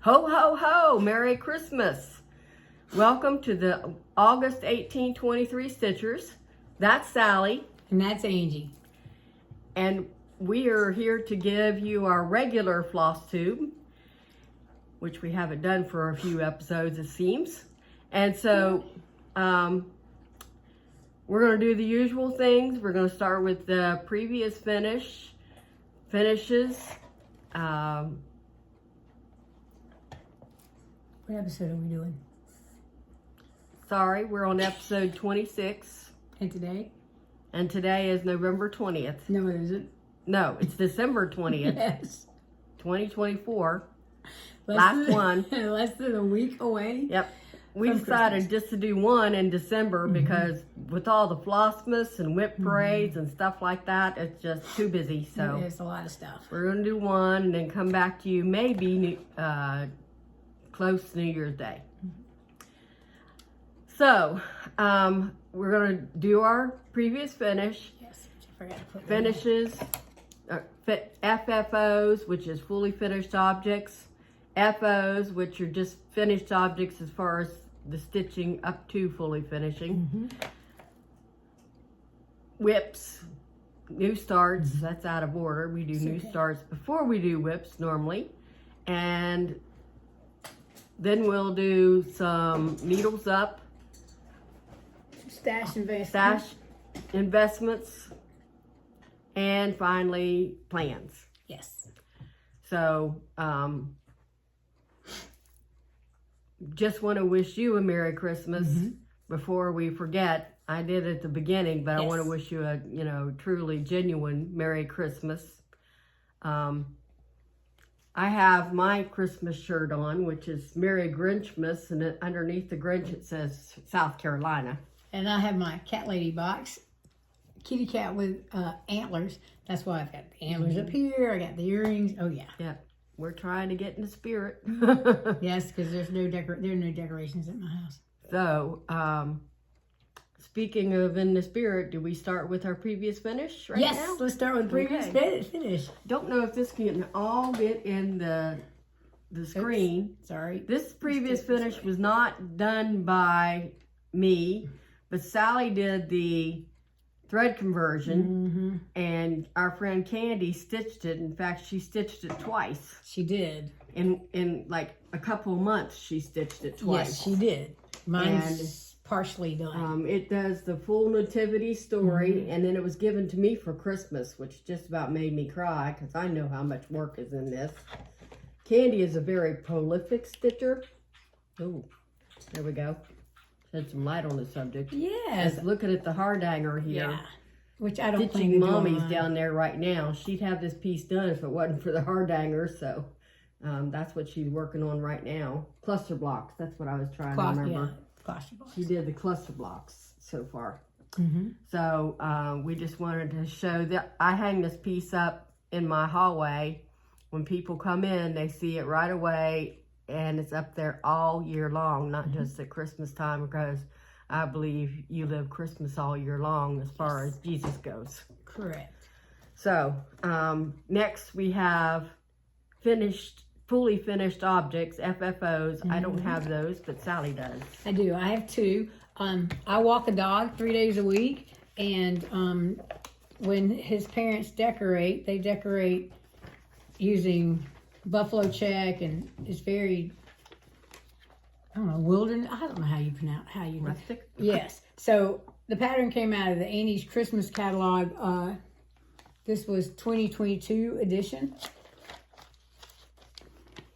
Ho, ho, ho! Merry Christmas! Welcome to the August 1823 Stitchers. That's Sally. And that's Angie. And we are here to give you our regular floss tube, which we haven't done for a few episodes, it seems. And so, we're going to do the usual things. We're going to start with the previous finishes. What episode are we doing? Sorry, we're on episode 26. And today? And today is November 20th. No, it isn't. No, it's December 20th. Yes. 2024. Last one. Less than a week away. Yep. We decided just to do one in December because with all the Flossmas and whip parades and stuff like that, it's just too busy. So it's a lot of stuff. we're going to do one and then come back to you maybe close to New Year's Day. So, we're going to do our previous finish. Yes, I forgot to put Finishes, FFOs, which is fully finished objects. FOs, which are just finished objects as far as the stitching up to fully finishing. Whips, new starts, that's out of order. We do new starts before we do whips normally. And then we'll do some needles up. Stash investments. And finally, plans. Yes. So, just want to wish you a Merry Christmas before we forget. I did at the beginning, but I want to wish you a, truly genuine Merry Christmas. I have my Christmas shirt on, which is Merry Grinchmas, and underneath the Grinch it says South Carolina. And I have my cat lady box, kitty cat with antlers. That's why I've got the antlers up here. I got the earrings. Oh yeah. Yeah, we're trying to get in the spirit. Yes, because there are no decorations at my house. So, speaking of in the spirit, do we start with our previous finish right now? Yes, let's start with previous finish. Don't know if this can all get in the screen. Oops, sorry. This previous finish was not done by me, but Sally did the thread conversion, and our friend Candy stitched it. In fact, she stitched it twice. She did. In like a couple of months, she stitched it twice. Yes, she did. Mine's partially done. It does the full nativity story, and then it was given to me for Christmas, which just about made me cry because I know how much work is in this. Candy is a very prolific stitcher. Oh, there we go. Shed some light on the subject. Yes. Just looking at the hard-hanger here. Yeah. Which I don't Stitching think Mommy's down there right now. She'd have this piece done if it wasn't for the hard-hanger, so that's what she's working on right now. Cluster blocks, that's what I was trying to remember. Yeah, cluster blocks. She did the cluster blocks so far. So we just wanted to show that I hang this piece up in my hallway. When people come in, they see it right away, and it's up there all year long, not just at Christmas time, because I believe you live Christmas all year long as far as Jesus goes. Correct. So next we have fully finished objects, FFOs. I don't have those, but Sally does. I do. I have two. I walk a dog 3 days a week, and when his parents decorate, they decorate using buffalo check, and it's very, I don't know, wilderness. I don't know how you pronounce Rustic. Yes. So the pattern came out of the Annie's Christmas catalog. This was 2022 edition.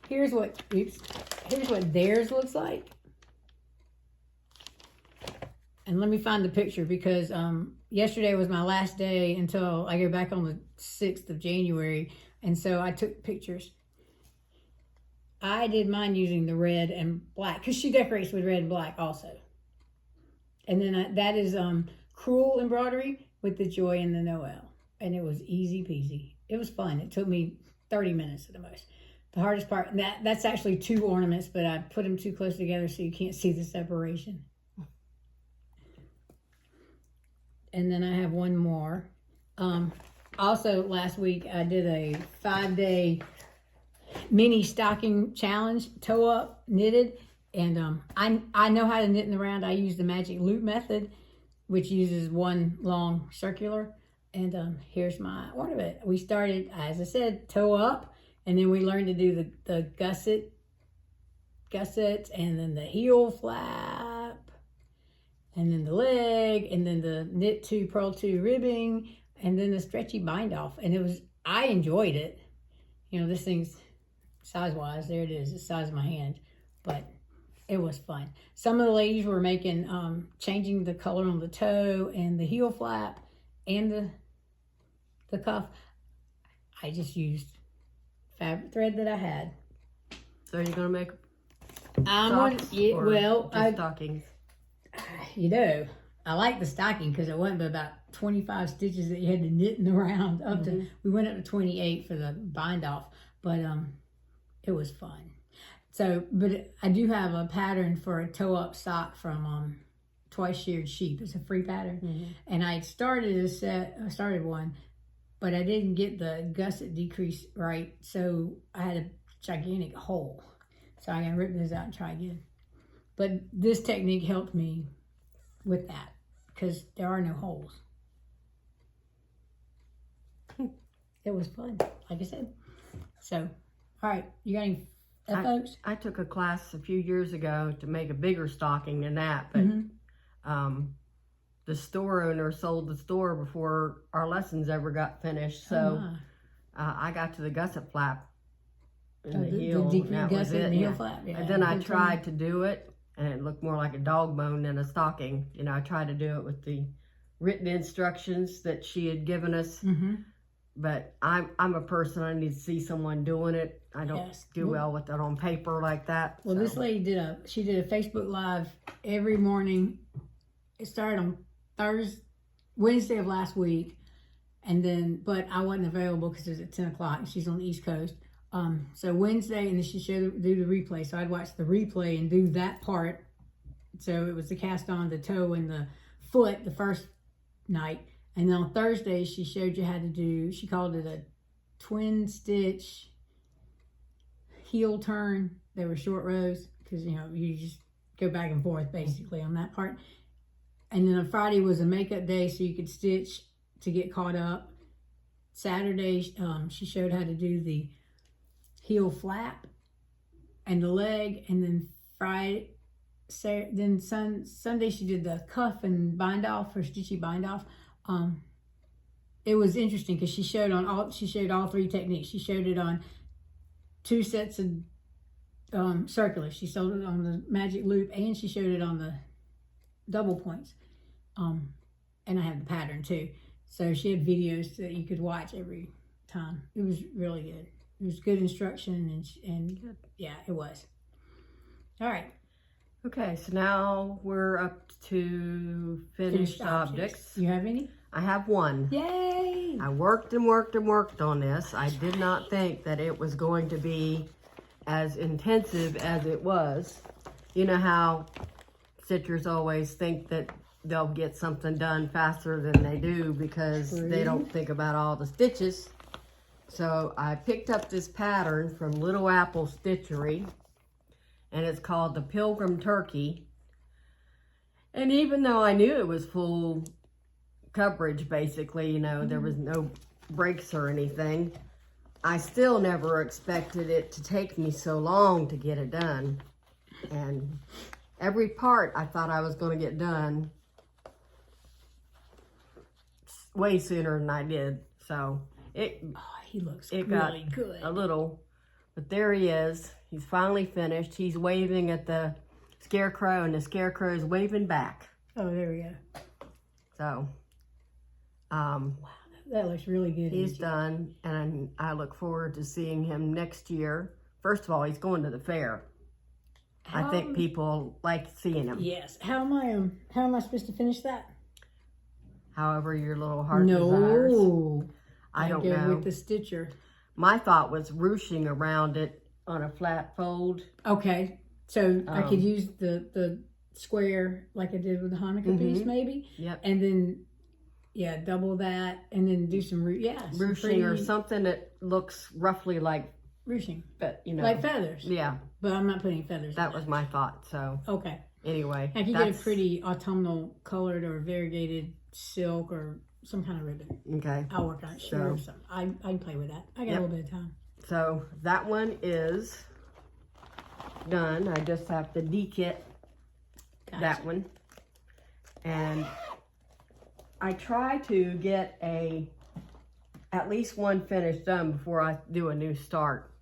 Here's what theirs looks like. And let me find the picture because yesterday was my last day until I go back on the 6th of January. And so I took pictures. I did mine using the red and black because she decorates with red and black also. And then that is crewel embroidery with the joy and the Noel. And it was easy peasy. It was fun. It took me 30 minutes at the most. The hardest part, that's actually 2 ornaments, but I put them too close together so you can't see the separation. And then I have one more. Also, last week I did a 5-day mini stocking challenge, toe up, knitted. And I know how to knit in the round. I use the magic loop method, which uses one long circular. And here's my ornament. We started, as I said, toe up, and then we learned to do the gussets, and then the heel flap, and then the leg, and then the knit 2, purl 2 ribbing, and then the stretchy bind off. And I enjoyed it. You know, this thing's size-wise, there it is, the size of my hand, but it was fun. Some of the ladies were making, changing the color on the toe and the heel flap and the cuff. I just used fabric thread that I had. So you're gonna make stockings? You know, I like the stocking because it wasn't but about 25 stitches that you had to knit in the round. We went up to 28 for the bind off, but it was fun. So, but I do have a pattern for a toe up sock from Twice Sheared Sheep. It's a free pattern, and I started a set. I started one, but I didn't get the gusset decrease right, so I had a gigantic hole. So I gotta rip this out and try again. But this technique helped me with that because there are no holes. It was fun, like I said. So, all right, you got any folks? I took a class a few years ago to make a bigger stocking than that, but the store owner sold the store before our lessons ever got finished. So I got to the gusset flap in the heel. That was it. Heel flap. Yeah. And then I tried to do it, and it looked more like a dog bone than a stocking. You know, I tried to do it with the written instructions that she had given us. But I'm a person, I need to see someone doing it. I don't do well with it on paper like that. Well, this lady did a Facebook Live every morning. It started on Wednesday of last week, and then, but I wasn't available because it was at 10 o'clock. She's on the East Coast. So Wednesday, and then she do the replay. So I'd watch the replay and do that part. So it was the cast on, the toe, and the foot the first night. And then on Thursday, she showed you how to do, she called it a twin stitch heel turn. They were short rows because, you know, you just go back and forth basically on that part. And then on Friday was a makeup day so you could stitch to get caught up. Saturday, she showed how to do the heel flap and the leg. And then Sunday she did the cuff and bind off, or stitchy bind off. It was interesting because she showed all 3 techniques. She showed it on 2 sets of circulars. She showed it on the magic loop, and she showed it on the double points. And I have the pattern too. So she had videos that you could watch every time. It was really good. It was good instruction, and good. Yeah, it was. All right. Okay, so now we're up to finished objects. You have any? I have one. Yay! I worked and worked and worked on this. I did not think that it was going to be as intensive as it was. You know how stitchers always think that they'll get something done faster than they do because they don't think about all the stitches. So I picked up this pattern from Little Apple Stitchery, and it's called the Pilgrim Turkey. And even though I knew it was full coverage, basically, you know, there was no breaks or anything, I still never expected it to take me so long to get it done. And every part I thought I was going to get done way sooner than I did. So he looks really good. A little, but there he is. He's finally finished. He's waving at the scarecrow, and the scarecrow is waving back. Oh, there we go. So, wow, that looks really good. He's done, and I look forward to seeing him next year. First of all, he's going to the fair. I think people like seeing him. Yes. How am I supposed to finish that? However your little heart desires. I don't know. With the stitcher. My thought was ruching around it on a flat fold. Okay. So I could use the square like I did with the Hanukkah piece, maybe. Yep. And then, double that, and then do some ruching or something that looks roughly like ruching. But, you know. Like feathers. Yeah. But I'm not putting feathers That was my thought, so. Okay. Anyway. I can get a pretty autumnal colored or variegated silk or some kind of ribbon. Okay. I'll work on it. Sheared or something. I can play with that. I got a little bit of time. So that one is done. I just have to de-kit that one. And I try to get at least one finish done before I do a new start.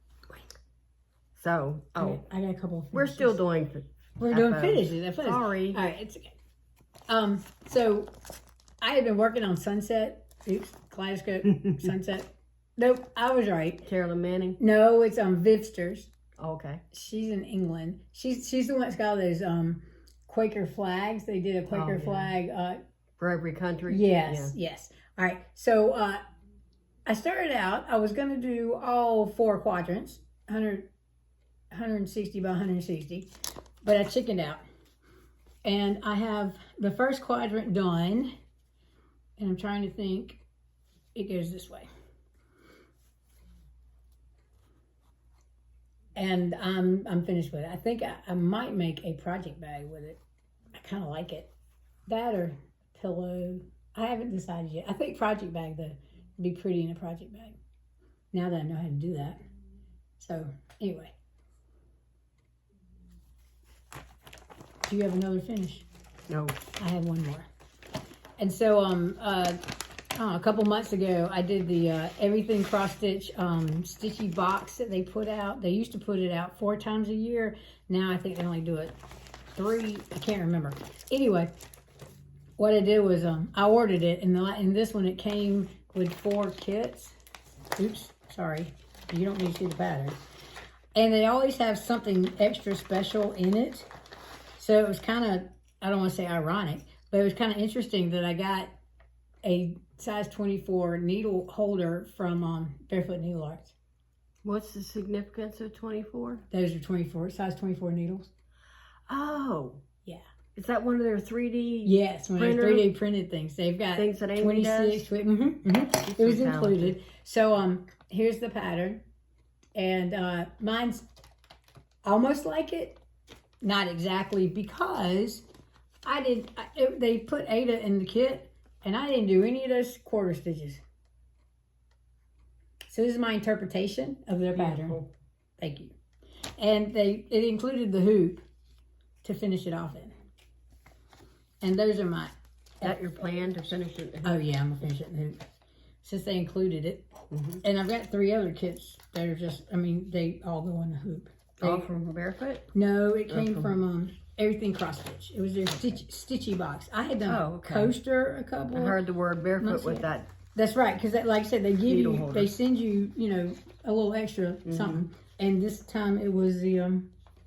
So, I got a couple of finishes. We're still doing finishes. Sorry. All right, it's okay. So I had been working on Sunset. Oops, kaleidoscope, Sunset. Nope, I was right. Carolyn Manning? No, it's Vivsters. Okay. She's in England. She's the one that's got all those Quaker flags. They did a Quaker flag. For every country? Yes. All right. So I started out, I was going to do all 4 quadrants, 160 by 160, but I chickened out. And I have the first quadrant done, and I'm trying to think, it goes this way. And I'm finished with it. I think I might make a project bag with it. I kind of like it. That or pillow. I haven't decided yet. I think project bag, though, would be pretty in a project bag. Now that I know how to do that. So, anyway. Do you have another finish? No. I have one more. And so, a couple months ago, I did the Everything Crossstitch stitchy box that they put out. They used to put it out 4 times a year. Now I think they only do it 3. I can't remember. Anyway, what I did was I ordered it, and in this one it came with 4 kits. Oops, sorry. You don't need to see the pattern. And they always have something extra special in it. So it was kind of, I don't want to say ironic, but it was kind of interesting that I got a size 24 needle holder from Barefoot Needlearts. What's the significance of 24? Those are size 24 needles. Oh. Yeah. Is that one of their 3D Yes, one of their 3D printed things. They've got things that Amy 26. does? It was included. So here's the pattern. And mine's almost like it. Not exactly, because they put Ada in the kit, and I didn't do any of those quarter stitches. So this is my interpretation of their pattern. Beautiful. Thank you. And it included the hoop to finish it off in. And those are my... Is that your plan to finish it? Oh yeah, I'm going to finish it in the hoop. Since they included it. And I've got 3 other kits that are just, they all go in the hoop. All from Barefoot? No, it came from Everything Crossstitch. It was their stitchy box. I had done a coaster a couple. I heard the word barefoot with that. That's right, because like I said, they send you, a little extra something. And this time it was the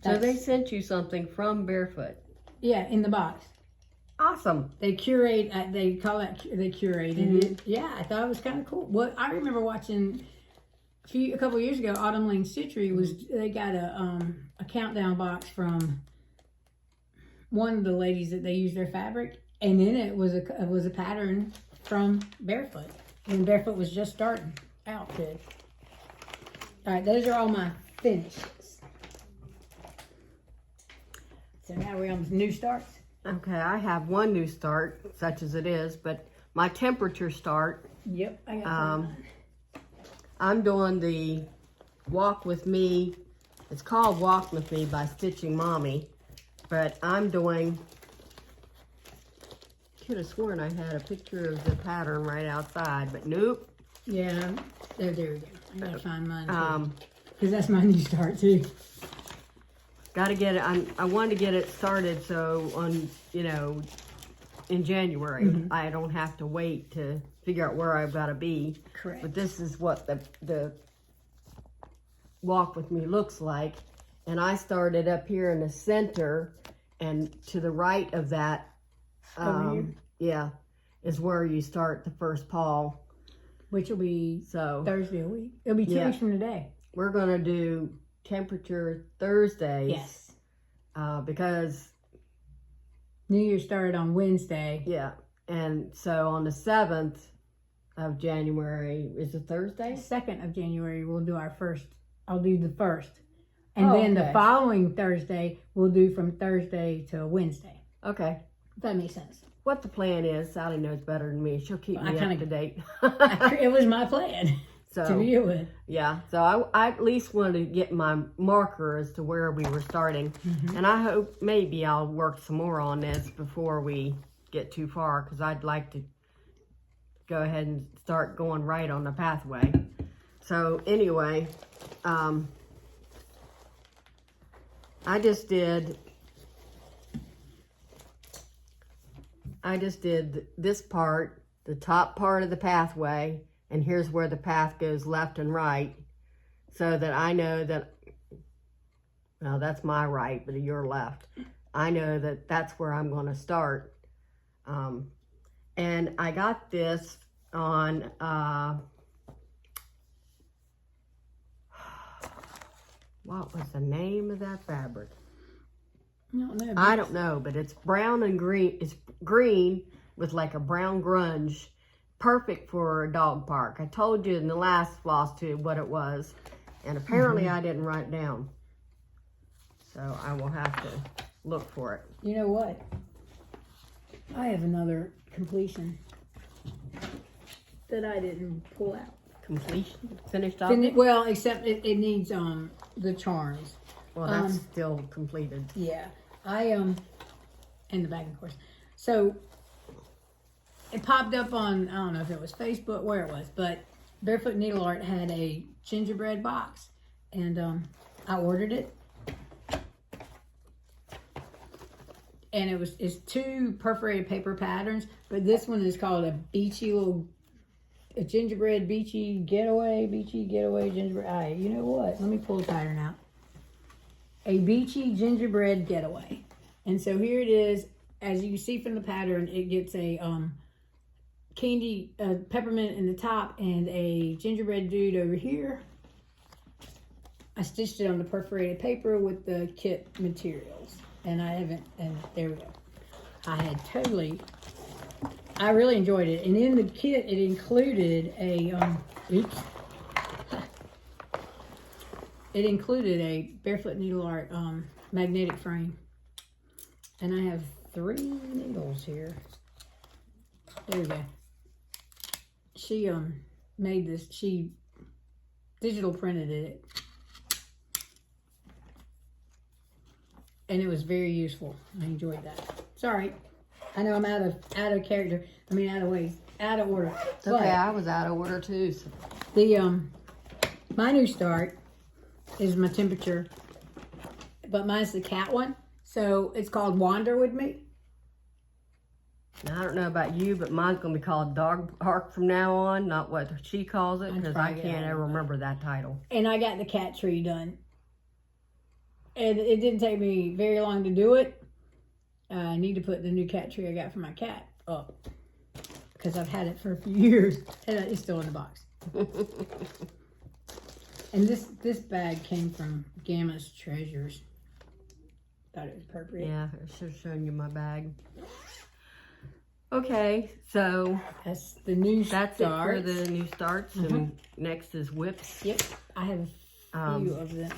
so they sent you something from Barefoot. Yeah, in the box. Awesome. They curate. They call that they curated it. Yeah, I thought it was kind of cool. Well, I remember watching a couple years ago, Autumn Lane Stitchery they got a countdown box from one of the ladies that they used their fabric, and in it was a pattern from Barefoot when Barefoot was just starting out good. All right, those are all my finishes. So now we're on the new starts. Okay, I have one new start, such as it is, but my temperature start. Yep, I got that. I'm doing the Walk With Me. It's called Walk With Me by Stitching Mommy, but I'm doing, could have sworn I had a picture of the pattern right outside, but nope. Yeah, there we go. I gotta find mine because that's my new start too. Got to get it. I wanted to get it started so in January I don't have to wait to figure out where I've got to be. Correct. But this is what the Walk With Me looks like, and I started up here in the center, and to the right of that, is where you start the first paw, which will be Thursday a week. It'll be 2 weeks from today. We're gonna do temperature Thursdays. Yes. Because New Year started on Wednesday. Yeah. And so on the 7th of January, is it Thursday? 2nd of January, we'll do our first I'll do the 1st. And then the okay. following Thursday, we'll do from Thursday to Wednesday. Okay. If that makes sense. What the plan is, Sally knows better than me. She'll keep me up to date. It was my plan to begin with. Yeah, so I at least wanted to get my marker as to where we were starting. And I hope maybe I'll work some more on this before we get too far, because I'd like to go ahead and start going right on the pathway. So anyway, I just did this part, the top part of the pathway, and here's where the path goes left and right, so that I know that, well, that's my right, but your left. I know that that's where I'm going to start. And I got this on, what was the name of that fabric? I don't know, but it's brown and green. It's green with like a brown grunge. Perfect for a dog park. I told you in the last floss tube what it was, and apparently I didn't write it down. So I will have to look for it. You know what? I have another completion that I didn't pull out. Completion? Finished off? Well, except it needs the charms. Well, that's still completed. Yeah. And the bag, of course. So it popped up on, I don't know if it was Facebook, where it was, but Barefoot Needle Art had a gingerbread box, and I ordered it. And it's 2 perforated paper patterns, but this one is called a gingerbread beachy getaway gingerbread. You know what? Let me pull the pattern out. A beachy gingerbread getaway. And so here it is. As you can see from the pattern, it gets a candy peppermint in the top and a gingerbread dude over here. I stitched it on the perforated paper with the kit materials. And there we go. I really enjoyed it. And in the kit, it included a, it included a Barefoot Needle Art magnetic frame. And I have 3 needles here. There we go. She made this, she digital printed it. And it was very useful. I enjoyed that. Sorry. I know I'm out of character. I mean, out of order. It's okay, I was out of order too. So. The, my new start is my temperature, but mine's the cat one. So it's called Wander With Me. Now, I don't know about you, but mine's going to be called Dog Park from now on, not what she calls it, because I can't ever remember that title. And I got the cat tree done. And it didn't take me very long to do it. I need to put the new cat tree I got for my cat up, because I've had it for a few years and it's still in the box. And this bag came from Gamma's Treasures. Thought it was appropriate. Yeah, I should have shown you my bag. Okay, so that's the new starts. It for the new starts. And next is whips. Yep, I have a few of them.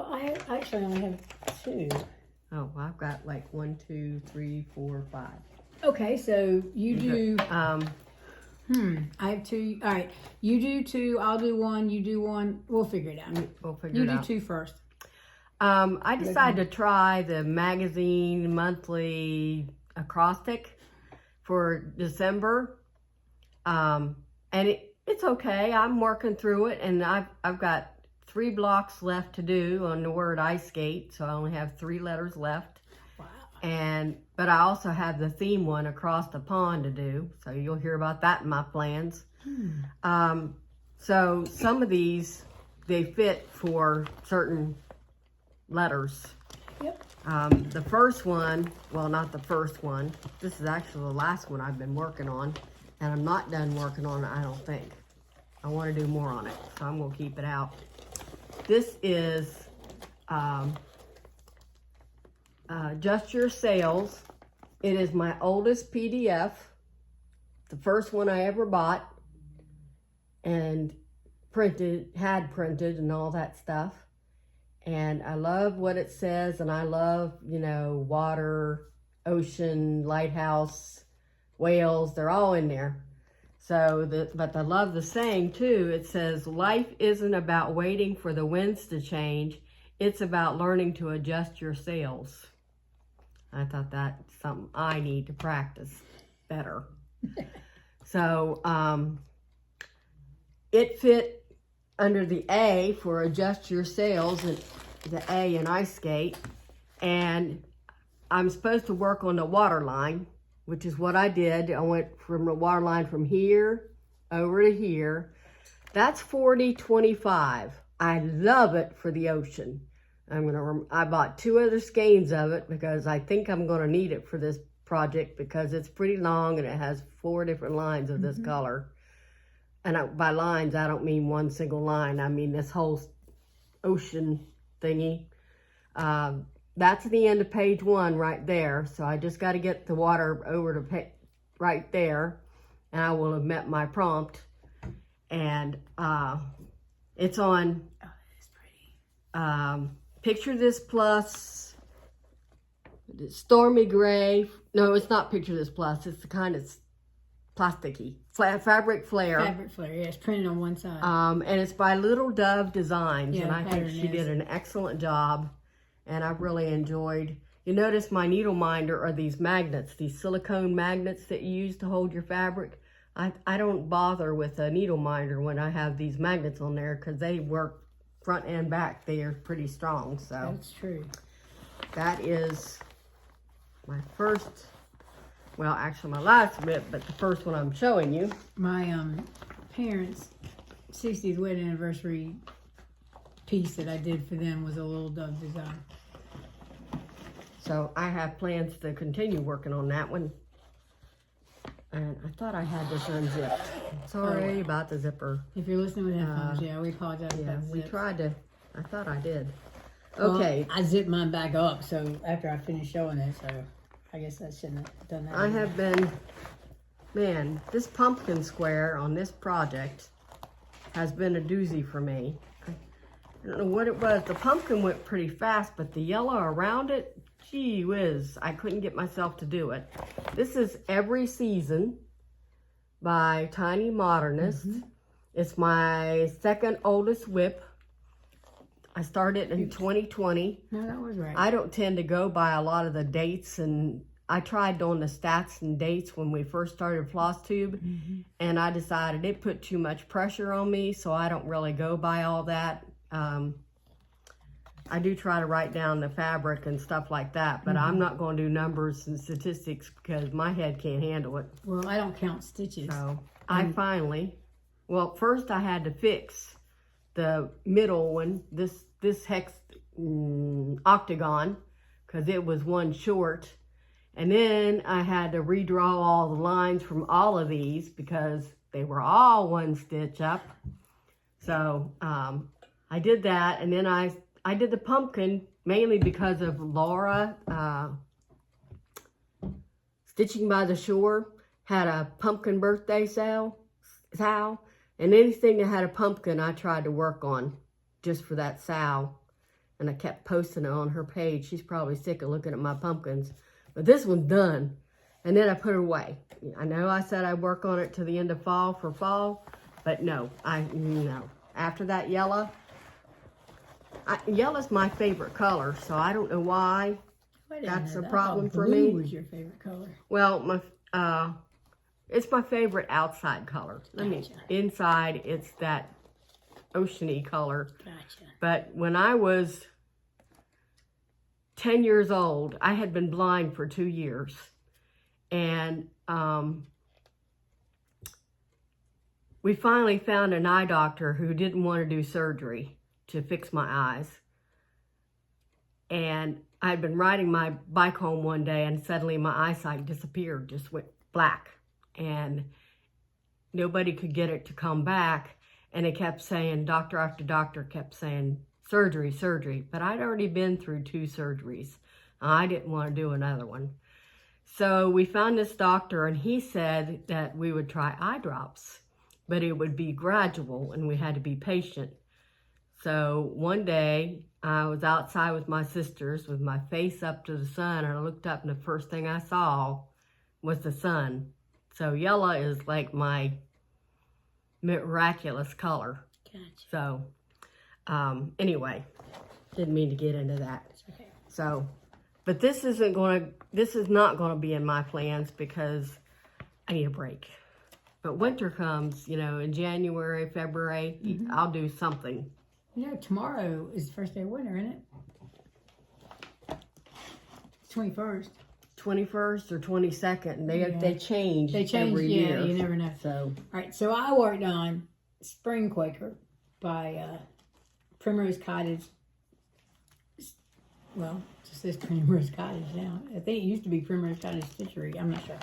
I actually only have 2. Oh, well, I've got like 1, 2, 3, 4, 5. Okay, so you do. I have 2. All right, you do 2. I'll do 1. You do 1. We'll figure it out. We'll figure it out. You do 2 first. I decided to try the magazine monthly acrostic for December, and it's okay. I'm working through it, and I've got 3 blocks left to do on the word ice skate, so I only have 3 letters left. Wow. But I also have the theme one across the pond to do, so you'll hear about that in my plans. So some of these, they fit for certain letters. Yep. The first one, well, not the first one. This is actually the last one I've been working on, and I'm not done working on it, I don't think. I want to do more on it, so I'm going to keep it out. This is Just Your Sales. It is my oldest PDF, the first one I ever bought, and had printed and all that stuff. And I love what it says, and I love, you know, water, ocean, lighthouse, whales, they're all in there. So, but I love the saying too. It says, life isn't about waiting for the winds to change. It's about learning to adjust your sails. I thought that's something I need to practice better. So, it fit under the A for adjust your sails, and the A in ice skate. And I'm supposed to work on the water line, which is what I did. I went from the water line from here over to here. That's 40-25. I love it for the ocean. I bought 2 other skeins of it because I think I'm gonna need it for this project because it's pretty long and it has 4 different lines of this color. And by lines, I don't mean one single line. I mean this whole ocean thingy. That's the end of page 1 right there. So I just got to get the water over to right there, and I will have met my prompt. And it's on. Oh, that's pretty. Picture This Plus. Stormy Gray. No, it's not Picture This Plus. It's the kind of plasticky fabric flare. Fabric flare, yeah, it's printed on one side. And it's by Little Dove Designs, yeah, and I think she did an excellent job, and I really enjoyed. You notice my needle minder are these magnets, these silicone magnets that you use to hold your fabric. I don't bother with a needle minder when I have these magnets on there because they work front and back. They are pretty strong. So that's true. That is my first. Well, actually my last bit, but the first one I'm showing you. My parents' 60th wedding anniversary piece that I did for them was a Little Dove design. So I have plans to continue working on that one. And I thought I had this unzipped. Sorry about the zipper. If you're listening with headphones, yeah, we apologize about the we zip. tried to, I thought I did. Okay. Well, I zipped mine back up, so after I finished showing it, so I guess I shouldn't have done that. I have been, man, this pumpkin square on this project has been a doozy for me. I don't know what it was. The pumpkin went pretty fast, but the yellow around it, gee whiz, I couldn't get myself to do it. This is Every Season by Tiny Modernist. It's my second oldest whip. I started in 2020. No, that was right. I don't tend to go by a lot of the dates, and I tried doing the stats and dates when we first started Flosstube, and I decided it put too much pressure on me, so I don't really go by all that. I do try to write down the fabric and stuff like that, but I'm not going to do numbers and statistics because my head can't handle it. Well, I don't count stitches. So I finally, well, first I had to fix the middle one, this hex octagon, because it was one short. And then I had to redraw all the lines from all of these because they were all one stitch up. So I did that, and then I did the pumpkin mainly because of Laura Stitching by the Shore had a pumpkin birthday sale, and anything that had a pumpkin I tried to work on just for that sow, and I kept posting it on her page. She's probably sick of looking at my pumpkins, but this one's done, and then I put it away. I know I said I'd work on it to the end of fall for fall, but no, after that yellow, yellow's my favorite color, so I don't know why that's a problem for me. Blue was your favorite color. Well, it's my favorite outside color. Inside, it's that oceany color. Gotcha. But when I was 10 years old, I had been blind for 2 years. And we finally found an eye doctor who didn't want to do surgery to fix my eyes. And I'd been riding my bike home one day, and suddenly my eyesight disappeared, just went black. And nobody could get it to come back. And it kept saying, doctor after doctor kept saying, surgery, surgery. But I'd already been through 2 surgeries. I didn't want to do another one. So we found this doctor, and he said that we would try eye drops. but it would be gradual and we had to be patient. So one day I was outside with my sisters with my face up to the sun, and I looked up and the first thing I saw was the sun. So yellow is like my miraculous color. Gotcha. So anyway, didn't mean to get into that. Okay. So, but this is not going to be in my plans because I need a break. But winter comes, you know, in January, February, I'll do something. You know, tomorrow is the first day of winter, isn't it? 21st. 21st or 22nd, and they change. They change every year. You never know. So, all right. So I worked on Spring Quaker by Primrose Cottage. Well, it just says Primrose Cottage now. I think it used to be Primrose Cottage Stitchery. I'm not sure.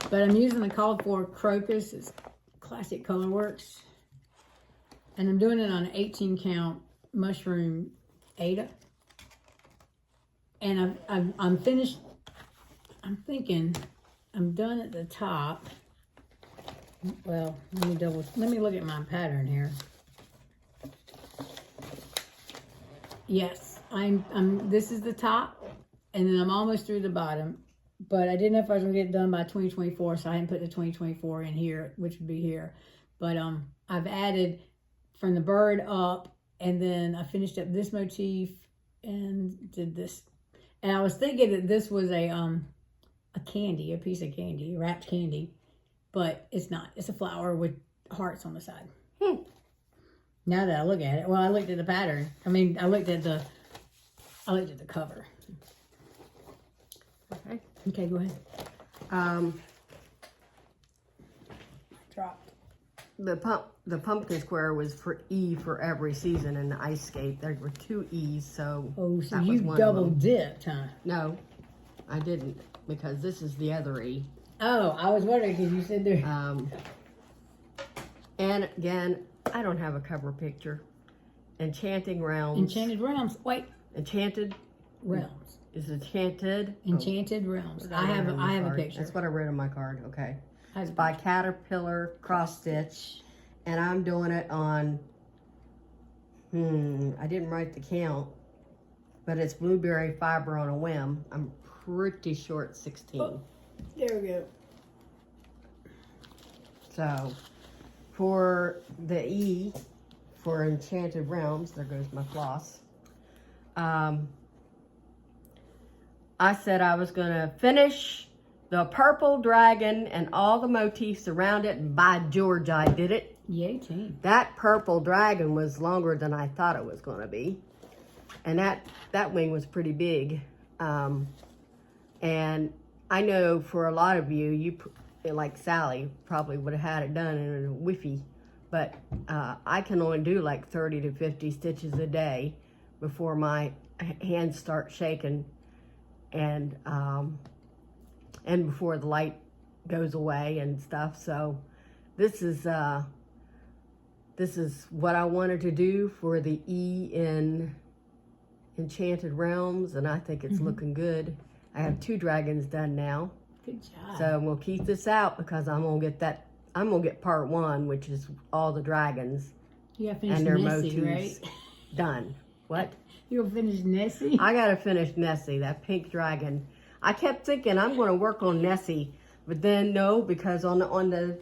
But I'm using the called for Crocus. It's Classic Colorworks. And I'm doing it on an 18 count mushroom Ada. And I'm finished. I'm thinking I'm done at the top. Well, let me look at my pattern here. Yes, this is the top, and then I'm almost through the bottom. But I didn't know if I was gonna get it done by 2024, so I hadn't put the 2024 in here, which would be here. But I've added from the bird up, and then I finished up this motif and did this. And I was thinking that this was a candy, a piece of candy, wrapped candy, but it's not. It's a flower with hearts on the side. Now that I look at it, well, I looked at the pattern. I mean, I looked at the cover. okay. Okay, go ahead. Dropped. The pumpkin square was for E for every season in the ice skate. There were 2 E's, so oh, so you double dipped, huh? No, I didn't, because this is the other E. Oh, I was wondering because you said there. And again, I don't have a cover picture. Enchanting Realms. Enchanted Realms. Wait. Enchanted Realms. Is Enchanted? Enchanted Realms. I have a picture. That's what I wrote on my card. Okay. It's by Caterpillar Crossstitch, and I'm doing it on. I didn't write the count, but it's blueberry fiber on a whim. I'm pretty sure it's 16. Oh, there we go. So, for the E, for Enchanted Realms, there goes my floss. I said I was going to finish the purple dragon and all the motifs around it, and by George, I did it. Yay, team. That purple dragon was longer than I thought it was going to be. And that wing was pretty big. And I know for a lot of you, like Sally, probably would have had it done in a whiffy. But I can only do like 30 to 50 stitches a day before my hands start shaking and before the light goes away and stuff. So this is what I wanted to do for the E in Enchanted Realms, and I think it's looking good. I have 2 dragons done now. Good job. So we'll keep this out because I'm gonna get part 1, which is all the dragons You gotta finish and their Nessie, motifs right? done. What? You gonna finish Nessie? I gotta finish Nessie, that pink dragon. I kept thinking I'm gonna work on Nessie, but then no, because on the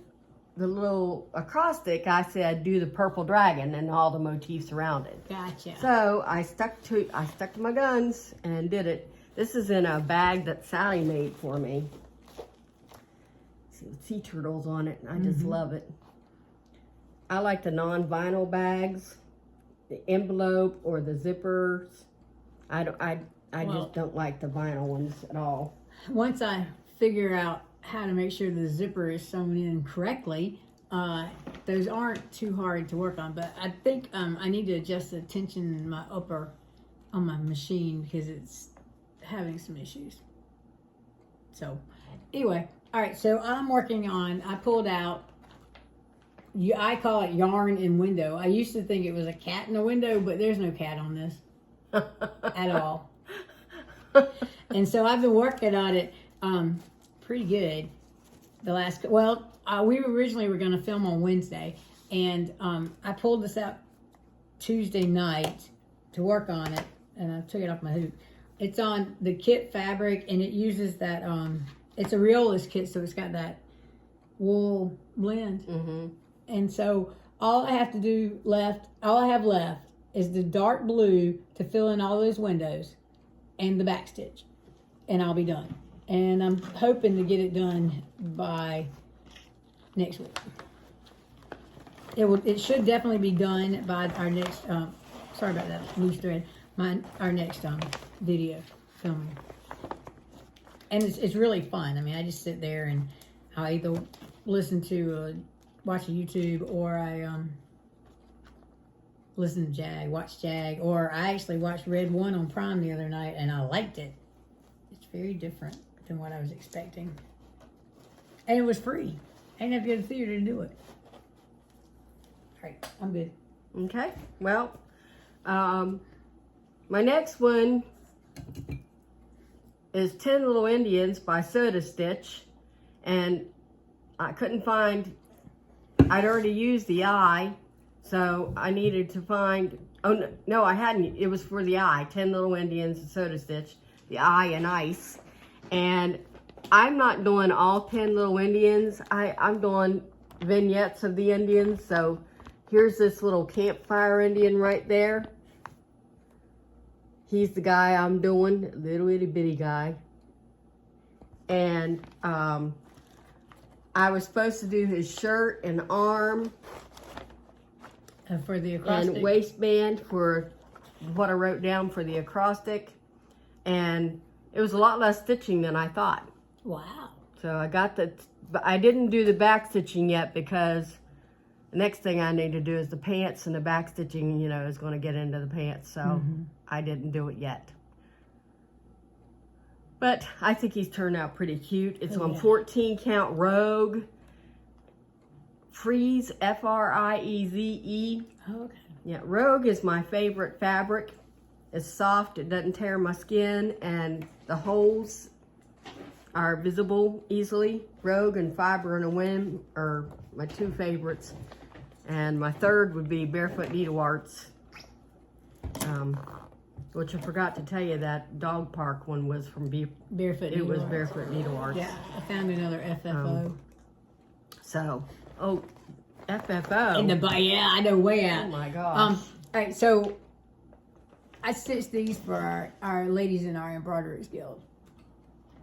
little acrostic, I said do the purple dragon and all the motifs around it. Gotcha. So I stuck to my guns and did it. This is in a bag that Sally made for me. Sea turtles on it, and I just love it. I like the non-vinyl bags, the envelope or the zippers. I just don't like the vinyl ones at all. Once I figure out how to make sure the zipper is sewn in correctly, those aren't too hard to work on. But I think I need to adjust the tension in my upper on my machine because it's having some issues. So anyway, all right, so I'm working on, I pulled out, I call it yarn in window. I used to think it was a cat in a window, but there's no cat on this at all. And so I've been working on it pretty good the last, well, we originally were going to film on Wednesday, and I pulled this out Tuesday night to work on it, and I took it off my hoop. It's on the kit fabric, and it uses that, it's a Reolist kit, so it's got that wool blend. Mm-hmm. And so all I have left is the dark blue to fill in all those windows and the back stitch, and I'll be done. And I'm hoping to get it done by next week. It should definitely be done by our next, sorry about that loose thread, our next video filming. And it's really fun. I mean, I just sit there and I either listen to, watch a YouTube, or I listen to watch Jag, or I actually watched Red 1 on Prime the other night and I liked it. It's very different than what I was expecting. And it was free. I didn't have to go to the theater to do it. All right, I'm good. Okay, well, my next one is 10 Little Indians by Soda Stitch, and I couldn't find, I'd already used the eye, so I needed to find, oh no, I hadn't, it was for the eye, 10 Little Indians and Soda Stitch, the eye and ice, and I'm not doing all 10 Little Indians, I'm doing vignettes of the Indians, so here's this little campfire Indian right there. He's the guy I'm doing, little itty bitty guy. And I was supposed to do his shirt and arm for the acrostic. And waistband for what I wrote down for the acrostic. And it was a lot less stitching than I thought. Wow. So I got but I didn't do the back stitching yet because the next thing I need to do is the pants, and the back stitching, you know, is going to get into the pants. So I didn't do it yet. But I think he's turned out pretty cute. It's on 14 count Rogue. Freeze, F-R-I-E-Z-E. Oh, okay. Yeah, Rogue is my favorite fabric. It's soft, it doesn't tear my skin, and the holes are visible easily. Rogue and Fiber and a Whim are my two favorites. And my third would be Barefoot Needlearts. Which I forgot to tell you, that dog park one was from Barefoot Needlearts. It was Barefoot Needlearts. Yeah, I found another FFO. FFO. In the yeah, I know, way out. Oh my gosh. All right, so I stitched these for our ladies in our embroiderers guild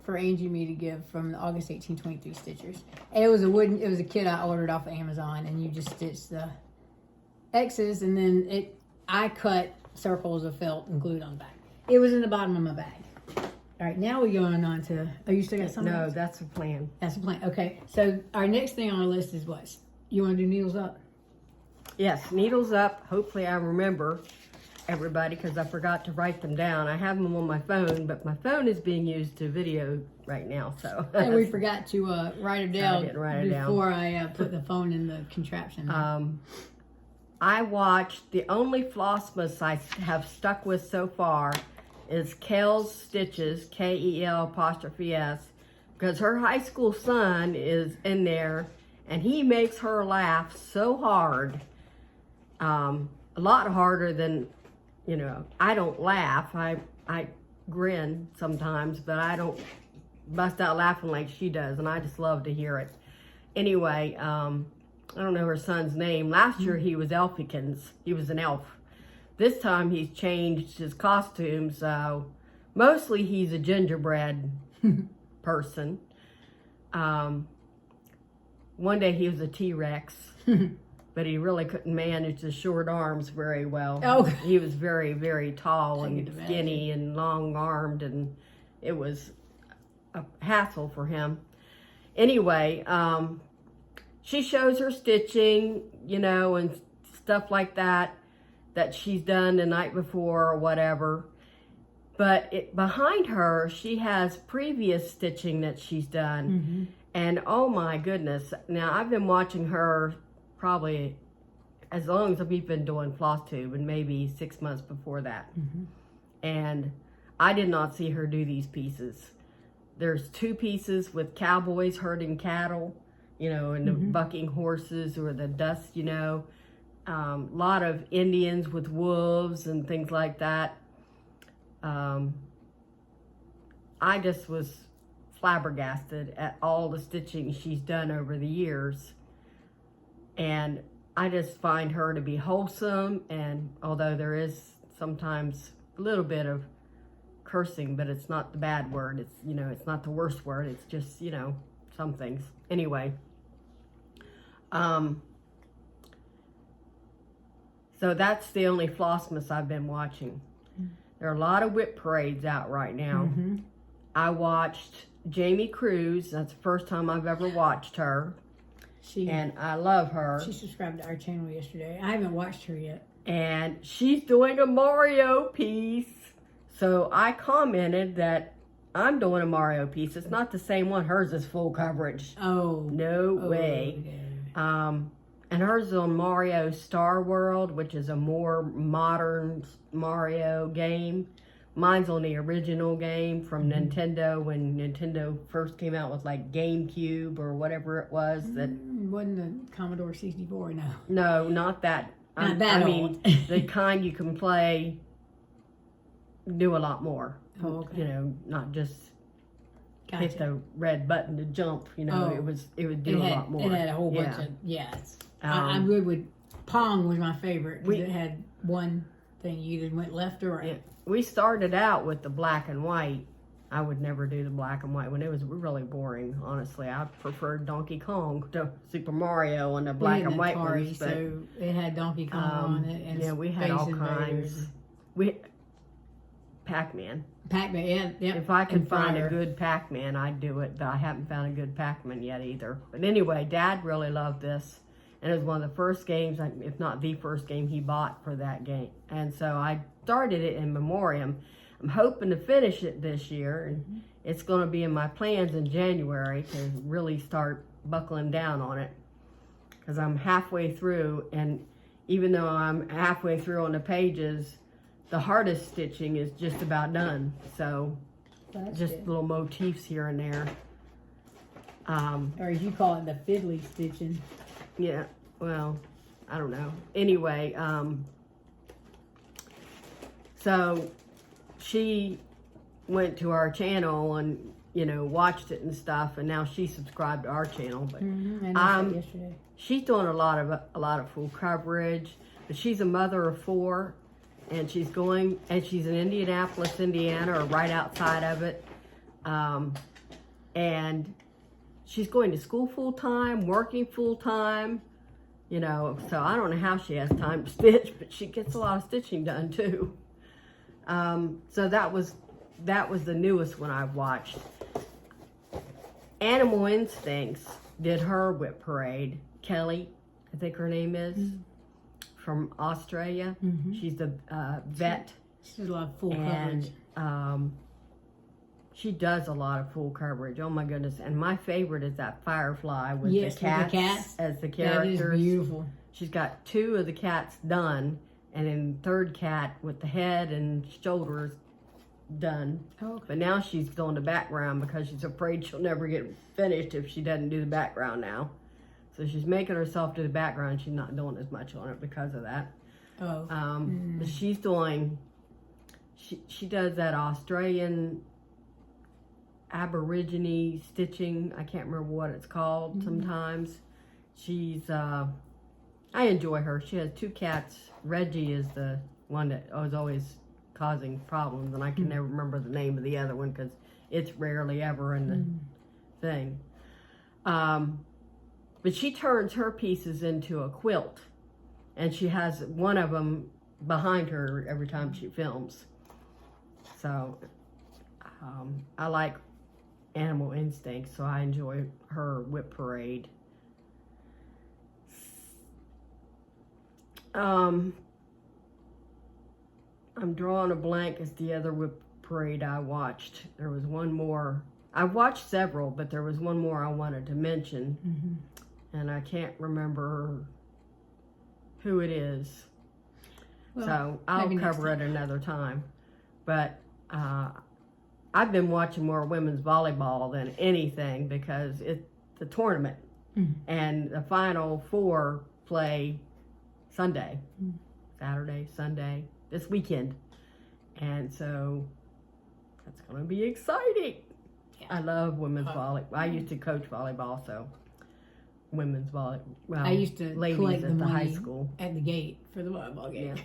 for Angie and me to give from the August 1823 Stitchers. And it was a kit I ordered off of Amazon, and you just stitch the X's, and then I cut circles of felt and glued on the back. It was in the bottom of my bag. All right, now we're going on to, oh, you still got something? No, that's the plan. That's the plan. Okay, so our next thing on our list is what? You want to do needles up? Yes, needles up. Hopefully I remember everybody, because I forgot to write them down. I have them on my phone, but my phone is being used to video right now, so. And we forgot to write them down before I put the phone in the contraption. I watched, the only Flossmas I have stuck with so far is Kel's Stitches, K-E-L''S, because her high school son is in there, and he makes her laugh so hard, a lot harder than, you know, I don't laugh, I grin sometimes, but I don't bust out laughing like she does, and I just love to hear it. Anyway, I don't know her son's name. Last year he was Elfikins. He was an elf. This time he's changed his costume, so mostly he's a gingerbread person. One day he was a T-Rex, but he really couldn't manage the short arms very well. Oh. He was very, very tall and skinny and long-armed, and it was a hassle for him. Anyway, she shows her stitching, you know, and stuff like that she's done the night before or whatever. But behind her, she has previous stitching that she's done. And oh my goodness. Now, I've been watching her probably as long as we've been doing Flosstube, and maybe 6 months before that. And I did not see her do these pieces. There's two pieces with cowboys herding cattle. you know, and the bucking horses or the dust, you know. A lot of Indians with wolves and things like that. I just was flabbergasted at all the stitching she's done over the years. And I just find her to be wholesome, and although there is sometimes a little bit of cursing, but it's not the bad word. It's, you know, it's not the worst word. It's just, you know, some things. Anyway. So that's the only Flossmas I've been watching. There are a lot of whip parades out right now. I watched Jamie Cruz. That's the first time I've ever watched her. And I love her. She subscribed to our channel yesterday. I haven't watched her yet. And she's doing a Mario piece. So I commented that I'm doing a Mario piece. It's not the same one. Hers is full coverage. Oh. No way. Yeah. And hers is on Mario Star World, which is a more modern Mario game. Mine's on the original game from Nintendo, when Nintendo first came out with like GameCube or whatever it was. That wasn't the Commodore 64, no. No, not that. Not that I old. mean, the kind you can play, do a lot more. Oh, okay. You know, not just Gotcha. hit the red button to jump. You know, Oh. it would do a lot more. It had a whole bunch of, I'm good with Pong was my favorite, because it had one thing. You either went left or right. Yeah. We started out with the black and white. I would never do the black and white when it was really boring, honestly. I preferred Donkey Kong to Super Mario and the black and white Atari, ones. But, so it had Donkey Kong on it. And yeah, we had all Space Invaders. kinds. Pac-Man. Pac-Man, yeah. If I could and find Fryer. a good Pac-Man, I'd do it. But I haven't found a good Pac-Man yet either. But anyway, Dad really loved this. And it was one of the first games, if not the first game he bought for that game. And so I started it in memoriam. I'm hoping to finish it this year. And it's going to be in my plans in January to really start buckling down on it. Because I'm halfway through. And even though I'm halfway through on the pages, the hardest stitching is just about done. So That's just good. little motifs here and there. Or as you call it, the fiddly stitching. Yeah, well, I don't know. Anyway, so she went to our channel and, you know, watched it and stuff, and now she subscribed to our channel. But And I said yesterday. she's doing a lot of full coverage. But she's a mother of 4, and she's in Indianapolis, Indiana, or right outside of it, and she's going to school full time, working full time, you know, so I don't know how she has time to stitch, but she gets a lot of stitching done too. So that was the newest one I've watched. Animal Instincts did her whip parade. Kelly, I think her name is, from Australia. She's the vet. She does a lot of full coverage. And she does a lot of full coverage. Oh my goodness. And my favorite is that Firefly with the cats as the characters. That is beautiful. She's got 2 of the cats done, and then the 3rd cat with the head and shoulders done. Oh, okay. But now she's doing the background because she's afraid she'll never get finished if she doesn't do the background now. So she's making herself do the background. She's not doing as much on it because of that. Oh. But she's doing, she does that Australian Aborigine stitching. I can't remember what it's called sometimes. She's, I enjoy her. She has 2 cats. Reggie is the one that was always causing problems, and I can never remember the name of the other one because it's rarely ever in the thing. But she turns her pieces into a quilt, and she has one of them behind her every time she films. So I like Animal Instinct, so I enjoy her whip parade. I'm drawing a blank as the other whip parade I watched. There was one more. I watched several, but there was one more I wanted to mention, and I can't remember who it is. Well, so I'll cover it another time. But I've been watching more women's volleyball than anything because it's the tournament And the final 4 play Sunday, Saturday, Sunday, this weekend. And so that's going to be exciting. Yeah. I love women's volleyball. I used to coach volleyball, so women's volleyball. Well, I used to ladies at the high school. At the gate for the volleyball game. Yeah.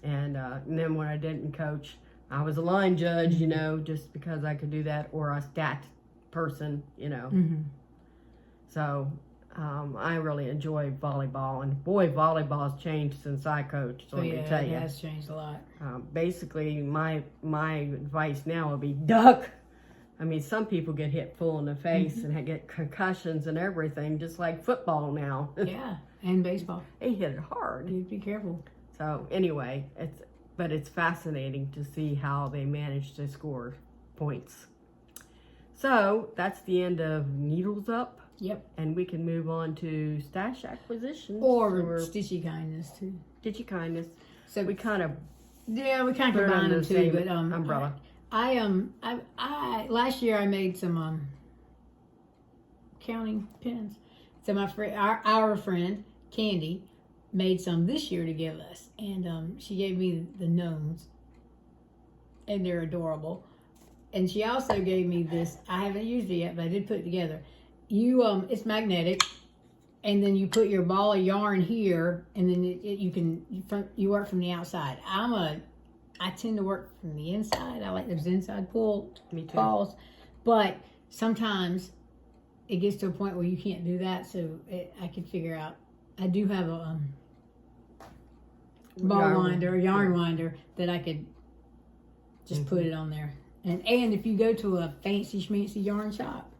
And then when I didn't coach, I was a line judge, you know, just because I could do that, or a stat person, you know. So I really enjoy volleyball, and boy, volleyball has changed since I coached. So let me tell you, it has changed a lot. Basically, my advice now would be duck. I mean, some people get hit full in the face and get concussions and everything, just like football now. Yeah, and baseball. They hit it hard. You be careful. So anyway, it's fascinating to see how they manage to score points. So that's the end of Needles Up. Yep. And we can move on to stash acquisitions. Or Stitchy Kindness, too. Stitchy Kindness. So we kind of... Yeah, we kind of combine them, too. But, umbrella. I last year I made some counting pins. So my friend, our friend, Candy, made some this year to give us. And she gave me the gnomes. And they're adorable. And she also gave me this. I haven't used it yet, but I did put it together. It's magnetic, and then you put your ball of yarn here, and then you work from the outside. I tend to work from the inside. I like those inside pull balls, but sometimes it gets to a point where you can't do that. So I could figure out. I do have a yarn winder that I could just put it on there. And if you go to a fancy schmancy yarn shop,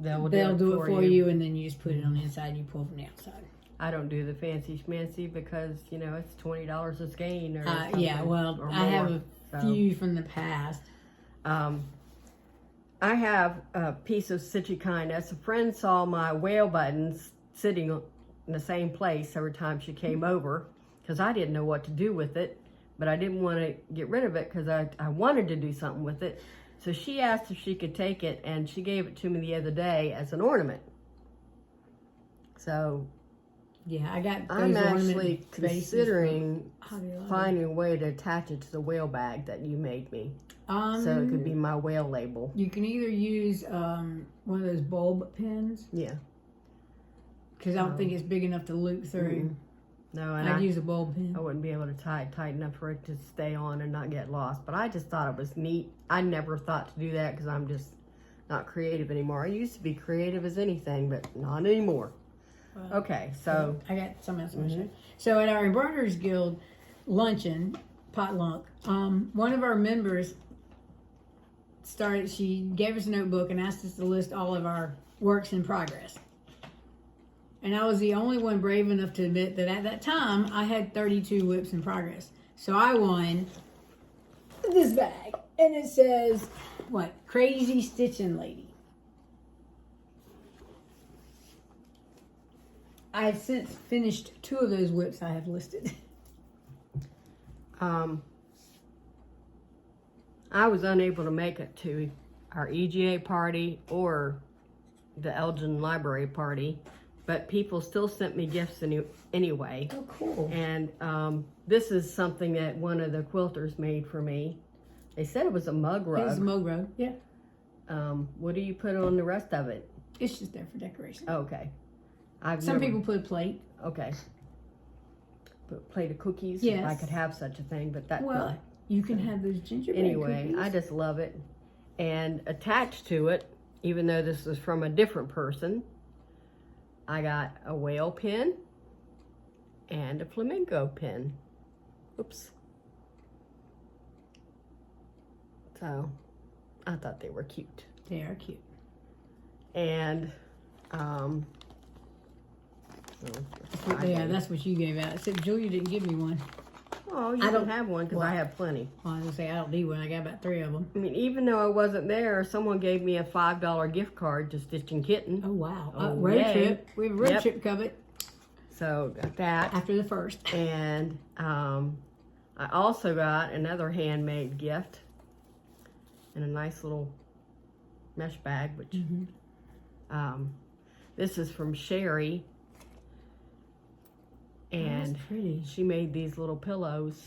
they'll do it for you, and then you just put it on the inside and you pull from the outside. I don't do the fancy schmancy because, you know, it's $20 a skein or something. Yeah, well, I have a few from the past. I have a piece of Stitchy Kindness. A friend saw my whale buttons sitting in the same place every time she came over because I didn't know what to do with it, but I didn't want to get rid of it because I wanted to do something with it. So she asked if she could take it, and she gave it to me the other day as an ornament. So, yeah, I got those I'm actually considering finding a way to attach it to the whale bag that you made me. So it could be my whale label. You can either use one of those bulb pins. Yeah. Because I don't think it's big enough to loop through. No, and I'd use a bulb pin. I wouldn't be able to tie it tight enough for it to stay on and not get lost. But I just thought it was neat. I never thought to do that because I'm just not creative anymore. I used to be creative as anything, but not anymore. Okay, so I got something else I want to show. So at our Embroiderers Guild luncheon, potluck, one of our members she gave us a notebook and asked us to list all of our works in progress. And I was the only one brave enough to admit that at that time, I had 32 whips in progress. So I won this bag. And it says, what? Crazy Stitching Lady. I have since finished 2 of those whips I have listed. I was unable to make it to our EGA party or the Elgin Library party. But people still sent me gifts anyway. Oh, cool. And this is something that one of the quilters made for me. They said it was a mug rug. It's a mug rug, yeah. What do you put on the rest of it? It's just there for decoration. Oh, okay. Some people put a plate. Okay. Put a plate of cookies. Yes. If I could have such a thing, but that's well, you can have those gingerbread anyway, cookies. I just love it. And attached to it, even though this is from a different person, I got a whale pin and a flamingo pin. Oops. So, I thought they were cute. They are cute. And, yeah, that's what you gave out. Except Julia didn't give me one. Oh, you don't have one because I have plenty. Well, I was going to say, I don't need one. I got about 3 of them. I mean, even though I wasn't there, someone gave me a $5 gift card to Stitchin Kitten. Oh, wow. Road trip. We have a road trip covered. So, got that. After the first. And I also got another handmade gift in a nice little mesh bag, which This is from Sherry. And that's pretty. she made these little pillows.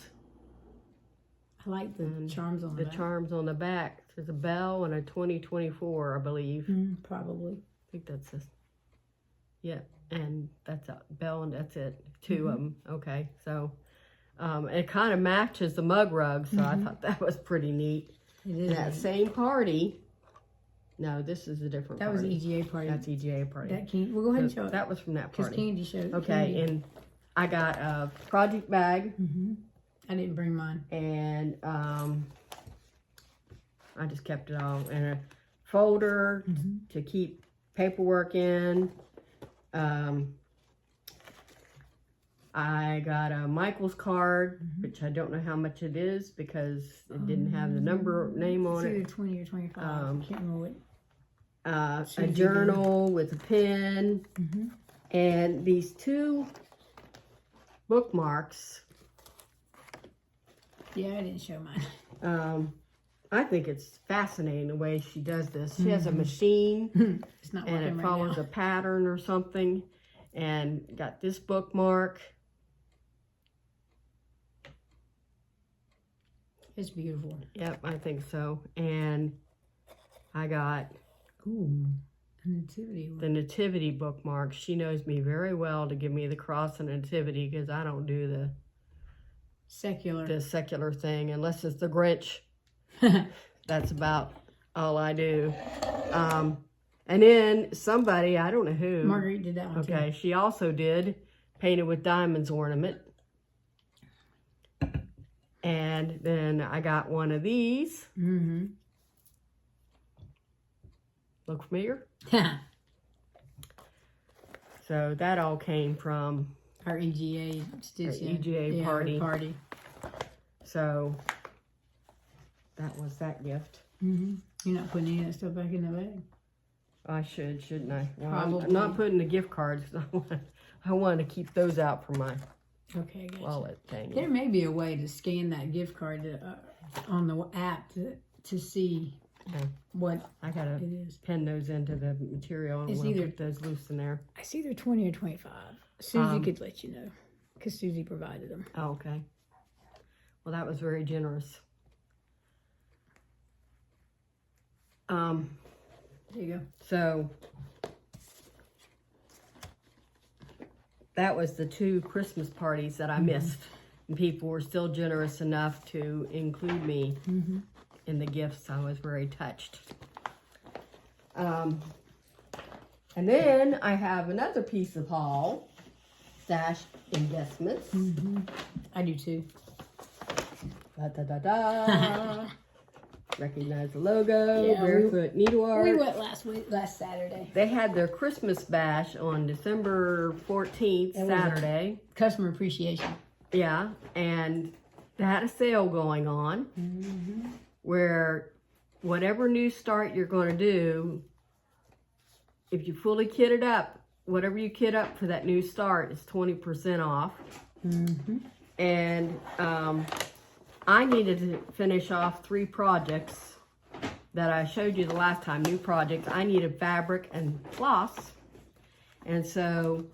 I like the charms on the back. The charms on the back. There's a bell and a 2024, I believe. Probably. I think that's it. Yeah, and that's a bell and that's it. 2 of them. Okay, so it kind of matches the mug rug, so I thought that was pretty neat. It is. That same party. No, this is a different That party. was EGA party. That's EGA party. That Candy. We'll go ahead and show it. That was from that Because party. Candy showed. Okay, Candy. and I got a project bag. I didn't bring mine. And I just kept it all in a folder to keep paperwork in. I got a Michael's card, which I don't know how much it is because it didn't have the name on It's either it. 20 or 25. I can't remember what. A journal with a pen, and these 2 bookmarks. Yeah, I didn't show mine. I think it's fascinating the way she does this. She has a machine It's not and working it right follows now. a pattern or something, and got this bookmark. It's beautiful. Yep, I think so. And I got Ooh, a nativity one. the nativity bookmark. She knows me very well to give me the cross and nativity because I don't do the secular thing unless it's the Grinch. That's about all I do. And then somebody, I don't know who. Marguerite did that one Okay, she also did Painted with Diamonds ornament. And then I got one of these. Look familiar? So that all came from Our EGA stitching. EGA party. party. So that was that gift. You're not putting any of that stuff back in the bag? I should, shouldn't I? Well, Probably. I'm not putting the gift cards. I want to keep those out for my Okay, gotcha. wallet thing. There may be a way to scan that gift card on the app to see what I gotta it is. pin those into the material and It's we'll either- put those loose in there. It's either 20 or 25. Susie could let you know because Susie provided them. Oh, okay. Well, that was very generous. There you go. So that was the 2 Christmas parties that I missed. And people were still generous enough to include me in the gifts. I was very touched. And then I have another piece of haul, Stash Investments. I do too. Da, da, da, da. Recognize the logo, Yeah, Barefoot Needlearts. We went last Saturday. They had their Christmas bash on December 14th, Saturday. Customer appreciation. Yeah, and they had a sale going on where whatever new start you're going to do, if you fully kit it up, whatever you kit up for that new start is 20% off. And I needed to finish off 3 projects that I showed you the last time, new projects. I needed fabric and floss. And so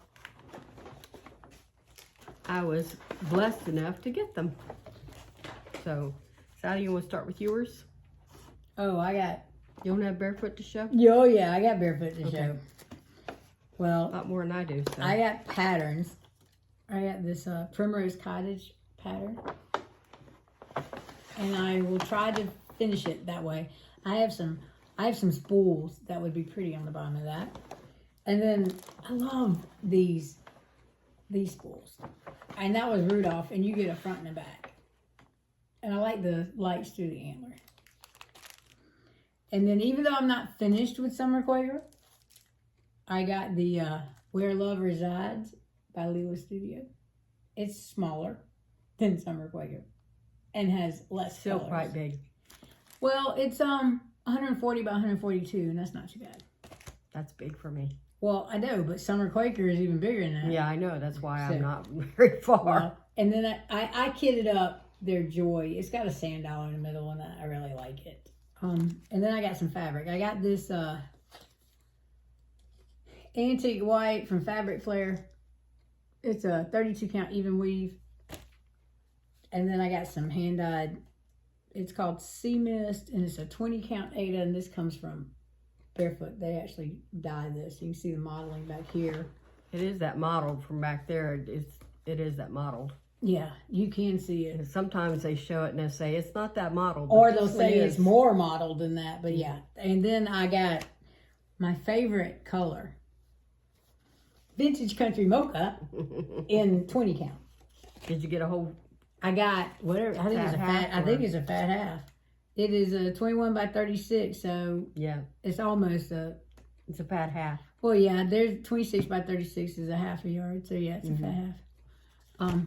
I was blessed enough to get them. So, Sally, you want to start with yours? Oh, I got. You don't have Barefoot to show? Oh, yeah, I got Barefoot to show. A Well, lot more than I do. So. I got patterns. I got this Primrose Cottage pattern. And I will try to finish it that way. I have some spools that would be pretty on the bottom of that. And then I love these spools. And that was Rudolph, and you get a front and a back. And I like the lights through the antler. And then even though I'm not finished with Summer Quaker, I got the Where Love Resides by Lila Studio. It's smaller than Summer Quaker and has less Still colors. quite big. Well, it's 140 by 142, and that's not too bad. That's big for me. Well, I know, but Summer Quaker is even bigger than that. Yeah, I know. That's why So- I'm not very far. Well, and then I kitted up their Joy. It's got a sand dollar in the middle, and I really like it. And then I got some fabric. I got this antique white from Fabric Flair. It's a 32 count even weave. And then I got some hand dyed. It's called Sea Mist, and it's a 20 count Ada, and this comes from Barefoot. They actually dye this. You can see the modeling back here. It is that modeled from back there. It is that modeled. Yeah, you can see it. Sometimes they show it and they say it's not that modeled. Or they'll say it's more modeled than that, but yeah. And then I got my favorite color, Vintage Country Mocha in 20 count. Did you get a whole? I got whatever. I think it's a fat. I think it's a fat half. It is a 21 by 36, so yeah, it's almost it's a fat half. Well, yeah, there's 26 by 36 is a half a yard, so yeah, it's a fat half.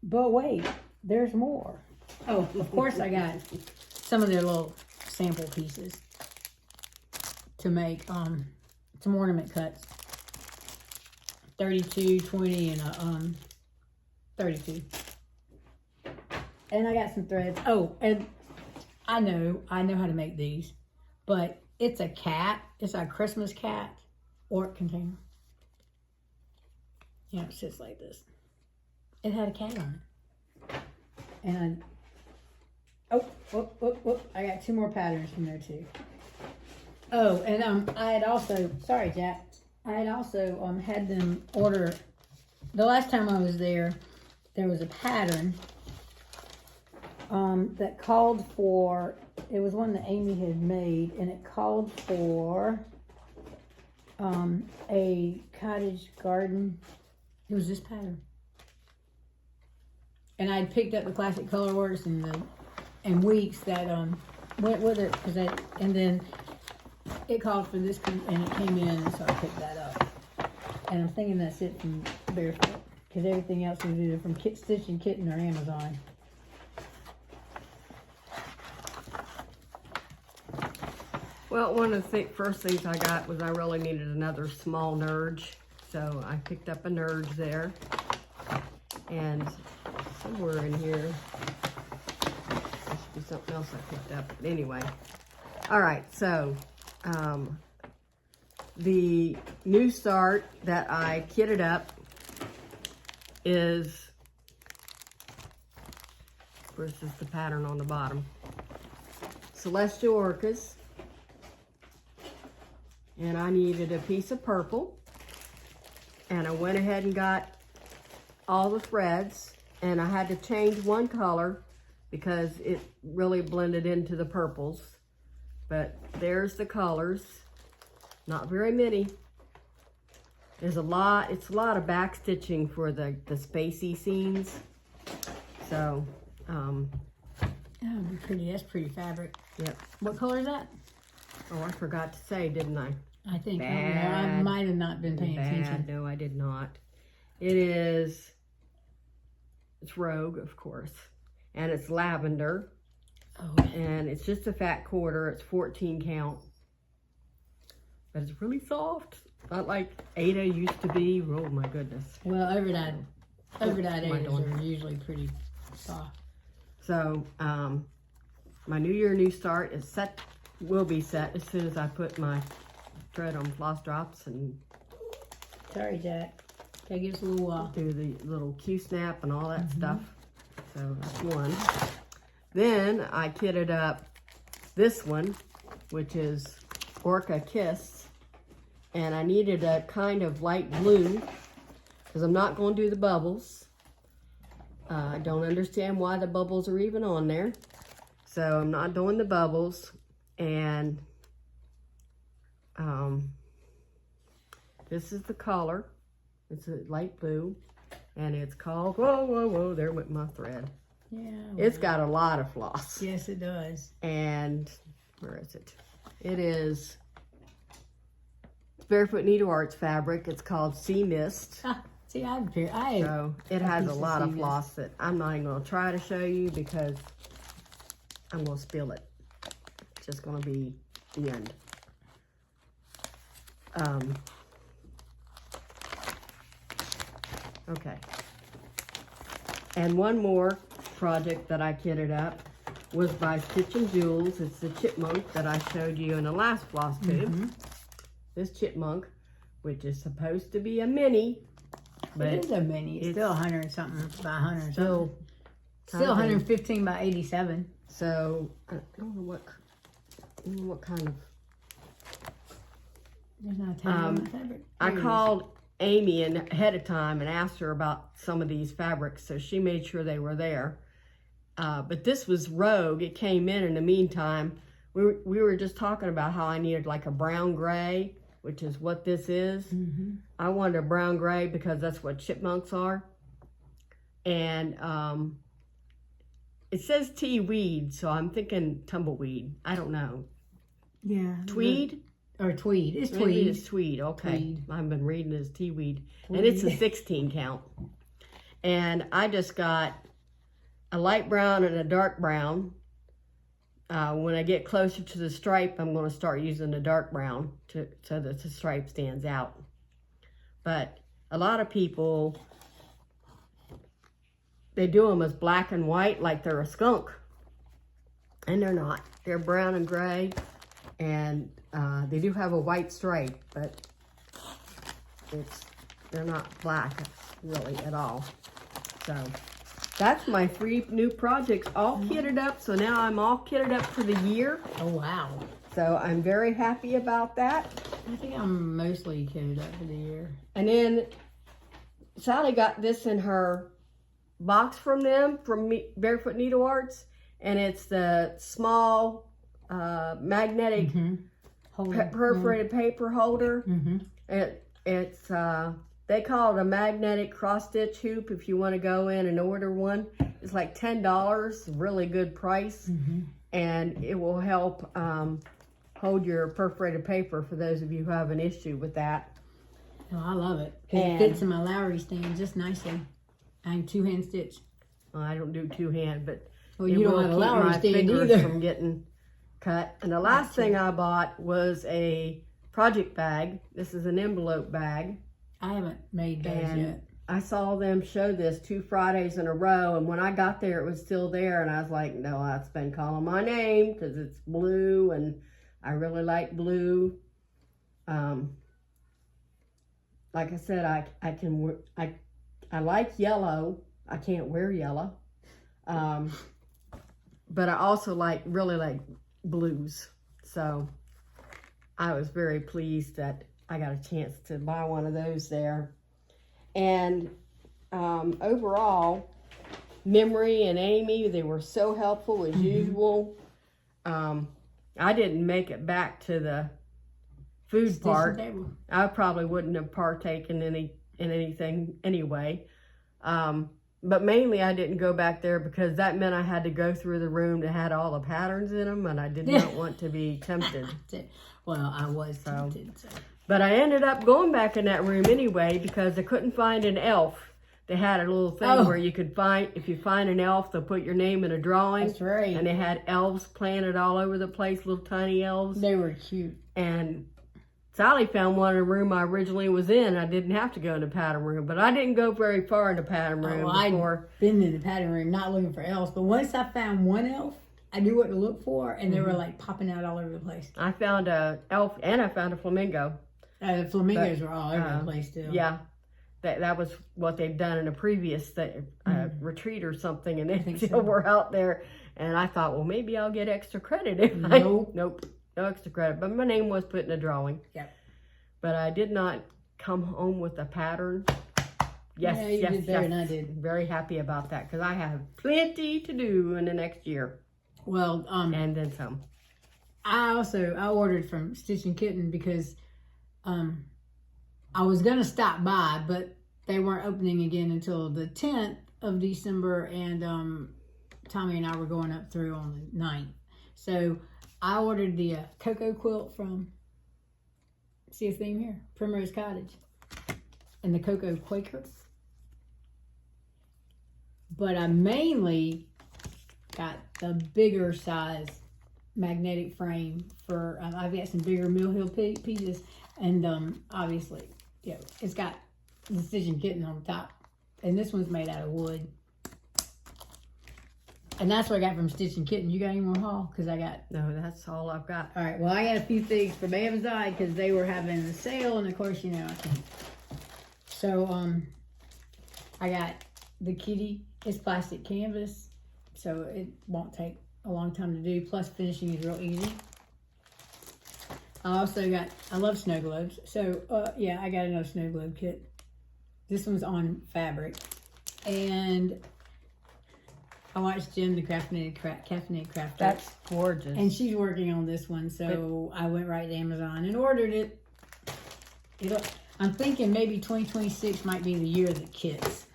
But wait, there's more. Oh, of course I got some of their little sample pieces to make some ornament cuts. 32, 20, and a 32. And I got some threads. Oh, and I know how to make these, but it's a cat. It's a Christmas cat orc container. You know, it sits like this. It had a cat on it. And I got 2 more patterns from there too. Oh, and I had also, sorry Jack, I had also had them order, the last time I was there was a pattern that called for, it was one that Amy had made, and it called for a cottage garden. It was this pattern. And I'd picked up the Classic Color Works and Weeks that went with it, and then it called for this, and it came in, and so I picked that up. And I'm thinking that's it from Barefoot, because everything else was either from Stitchin Kitten or Amazon. Well, one of the first things I got was I really needed another small nurge, so I picked up a nurge there, and somewhere in here, there should be something else I picked up, but anyway. All right, so the new start that I kitted up is, versus the pattern on the bottom, Celestial Orcas. And I needed a piece of purple, and I went ahead and got all the threads, and I had to change one color because it really blended into the purples. But there's the colors, not very many. There's a lot, it's a lot of back stitching for the spacey scenes. So, oh, pretty, that's pretty fabric. Yep. What color is that? Oh, I forgot to say, didn't I? I think I might have not been paying attention. No, I did not. It's Rogue, of course, and it's lavender. Oh. And it's just a fat quarter. It's 14 count, but it's really soft. Not like Ada used to be. Oh my goodness. Well, overdyed Adas are usually pretty soft. So, my New Year, New Start is set. Will be set as soon as I put my thread on floss drops and. Sorry, Jack. Okay, give us a little while. Do the little Q-snap and all that stuff. So that's one. Then I kitted up this one, which is Orca Kiss, and I needed a kind of light blue because I'm not going to do the bubbles. I don't understand why the bubbles are even on there, so I'm not doing the bubbles. And this is the color. It's a light blue, and it's called, whoa, there went my thread. Yeah. Well, it's got a lot of floss. Yes, it does. And where is it? It is Barefoot Needlearts fabric. It's called Sea Mist. See, so it has a lot of floss that I'm not even going to try to show you because I'm going to spill it. It's just going to be the end. Okay. And one more project that I kitted up was by Stitchin Jewels. It's the chipmunk that I showed you in the last floss tube. this chipmunk, which is supposed to be a mini. But it is a mini. It's still 100 something by 100 still, something. Still 115 by 87. So I don't know what kind of. There's not a tag on my fabric. I called Amy ahead of time and asked her about some of these fabrics, so she made sure they were there. But this was Rogue. It came in the meantime. We were just talking about how I needed like a brown gray, which is what this is. I wanted a brown gray because that's what chipmunks are. And it says tea weed, so I'm thinking tumbleweed. I don't know. Yeah. Tweed? Or tweed. It's Maybe tweed. it's tweed. Okay. Tweed. I've been reading it as tea weed. Tweed. And it's a 16 count. And I just got a light brown and a dark brown. When I get closer to the stripe, I'm going to start using the dark brown so that the stripe stands out. But a lot of people, they do them as black and white like they're a skunk. And they're not. They're brown and gray. And they do have a white stripe, but they're not black really at all. So that's my 3 new projects all kitted up. So now I'm all kitted up for the year. Oh, wow. So I'm very happy about that. I think I'm mostly kitted up for the year. And then Sally got this in her box from them, from Barefoot Needlearts. And it's the small magnetic perforated paper holder. It's they call it a magnetic cross-stitch hoop if you want to go in and order one. It's like $10, really good price. And it will help hold your perforated paper for those of you who have an issue with that. Oh, I love it. Because it fits in my Lowry stand just nicely. I'm 2-hand stitch. Well, I don't do 2-hand, but well, you don't have a Lowry stand fingers either. From getting cut. And the last thing I bought was a project bag. This is an envelope bag. I haven't made those yet. I saw them show this 2 Fridays in a row, and when I got there, it was still there, and I was like, no, that's been calling my name because it's blue, and I really like blue. Like I said, I like yellow. I can't wear yellow. But I also really like blues. So I was very pleased that I got a chance to buy one of those there. And overall, Memory and Amy, they were so helpful as usual. I didn't make it back to the food part. I probably wouldn't have partaken in anything anyway. But mainly I didn't go back there because that meant I had to go through the room that had all the patterns in them, and I did not want to be tempted. Well, I was tempted. So. But I ended up going back in that room anyway because I couldn't find an elf. They had a little thing where you could find, if you find an elf, they'll put your name in a drawing. That's right. And they had elves planted all over the place, little tiny elves. They were cute. And Sally found one in the room I originally was in. I didn't have to go in the pattern room, but I didn't go very far in the pattern room before. I'd been in the pattern room not looking for elves, but once I found one elf, I knew what to look for, and they were like popping out all over the place. I found a elf and I found a flamingo. The flamingos were all over the place still. Yeah. That was what they'd done in a previous retreat or something, and they still were out there. And I thought, well, maybe I'll get extra credit. Nope, no extra credit. But my name was put in a drawing. Yep. But I did not come home with a pattern. Yes, yeah, you did better than I did. Very happy about that because I have plenty to do in the next year. Well, and then some. I ordered from Stitchin Kitten because I was gonna stop by, but they weren't opening again until the 10th of December, and Tommy and I were going up through on the 9th. So I ordered the cocoa quilt from, see a theme here, Primrose Cottage, and the Cocoa Quaker. But I mainly got the bigger size magnetic frame for, I've got some bigger Mill Hill pieces, and obviously, yeah, it's got the Stitchin Kitten on the top, and this one's made out of wood. And that's what I got from Stitchin Kitten. You got any more haul? Because I got... No, that's all I've got. All right, well, I got a few things from Amazon because they were having a sale, and of course, you know, I can't. So, I got the kitty. It's plastic canvas, so it won't take a long time to do. Plus, finishing is real easy. I also got, I love snow globes. So, yeah, I got another snow globe kit. This one's on fabric. And I watched Jen, the caffeinated crafter. That's gorgeous. And she's working on this one, so I went right to Amazon and ordered it. I'm thinking maybe 2026 might be the year of the kits.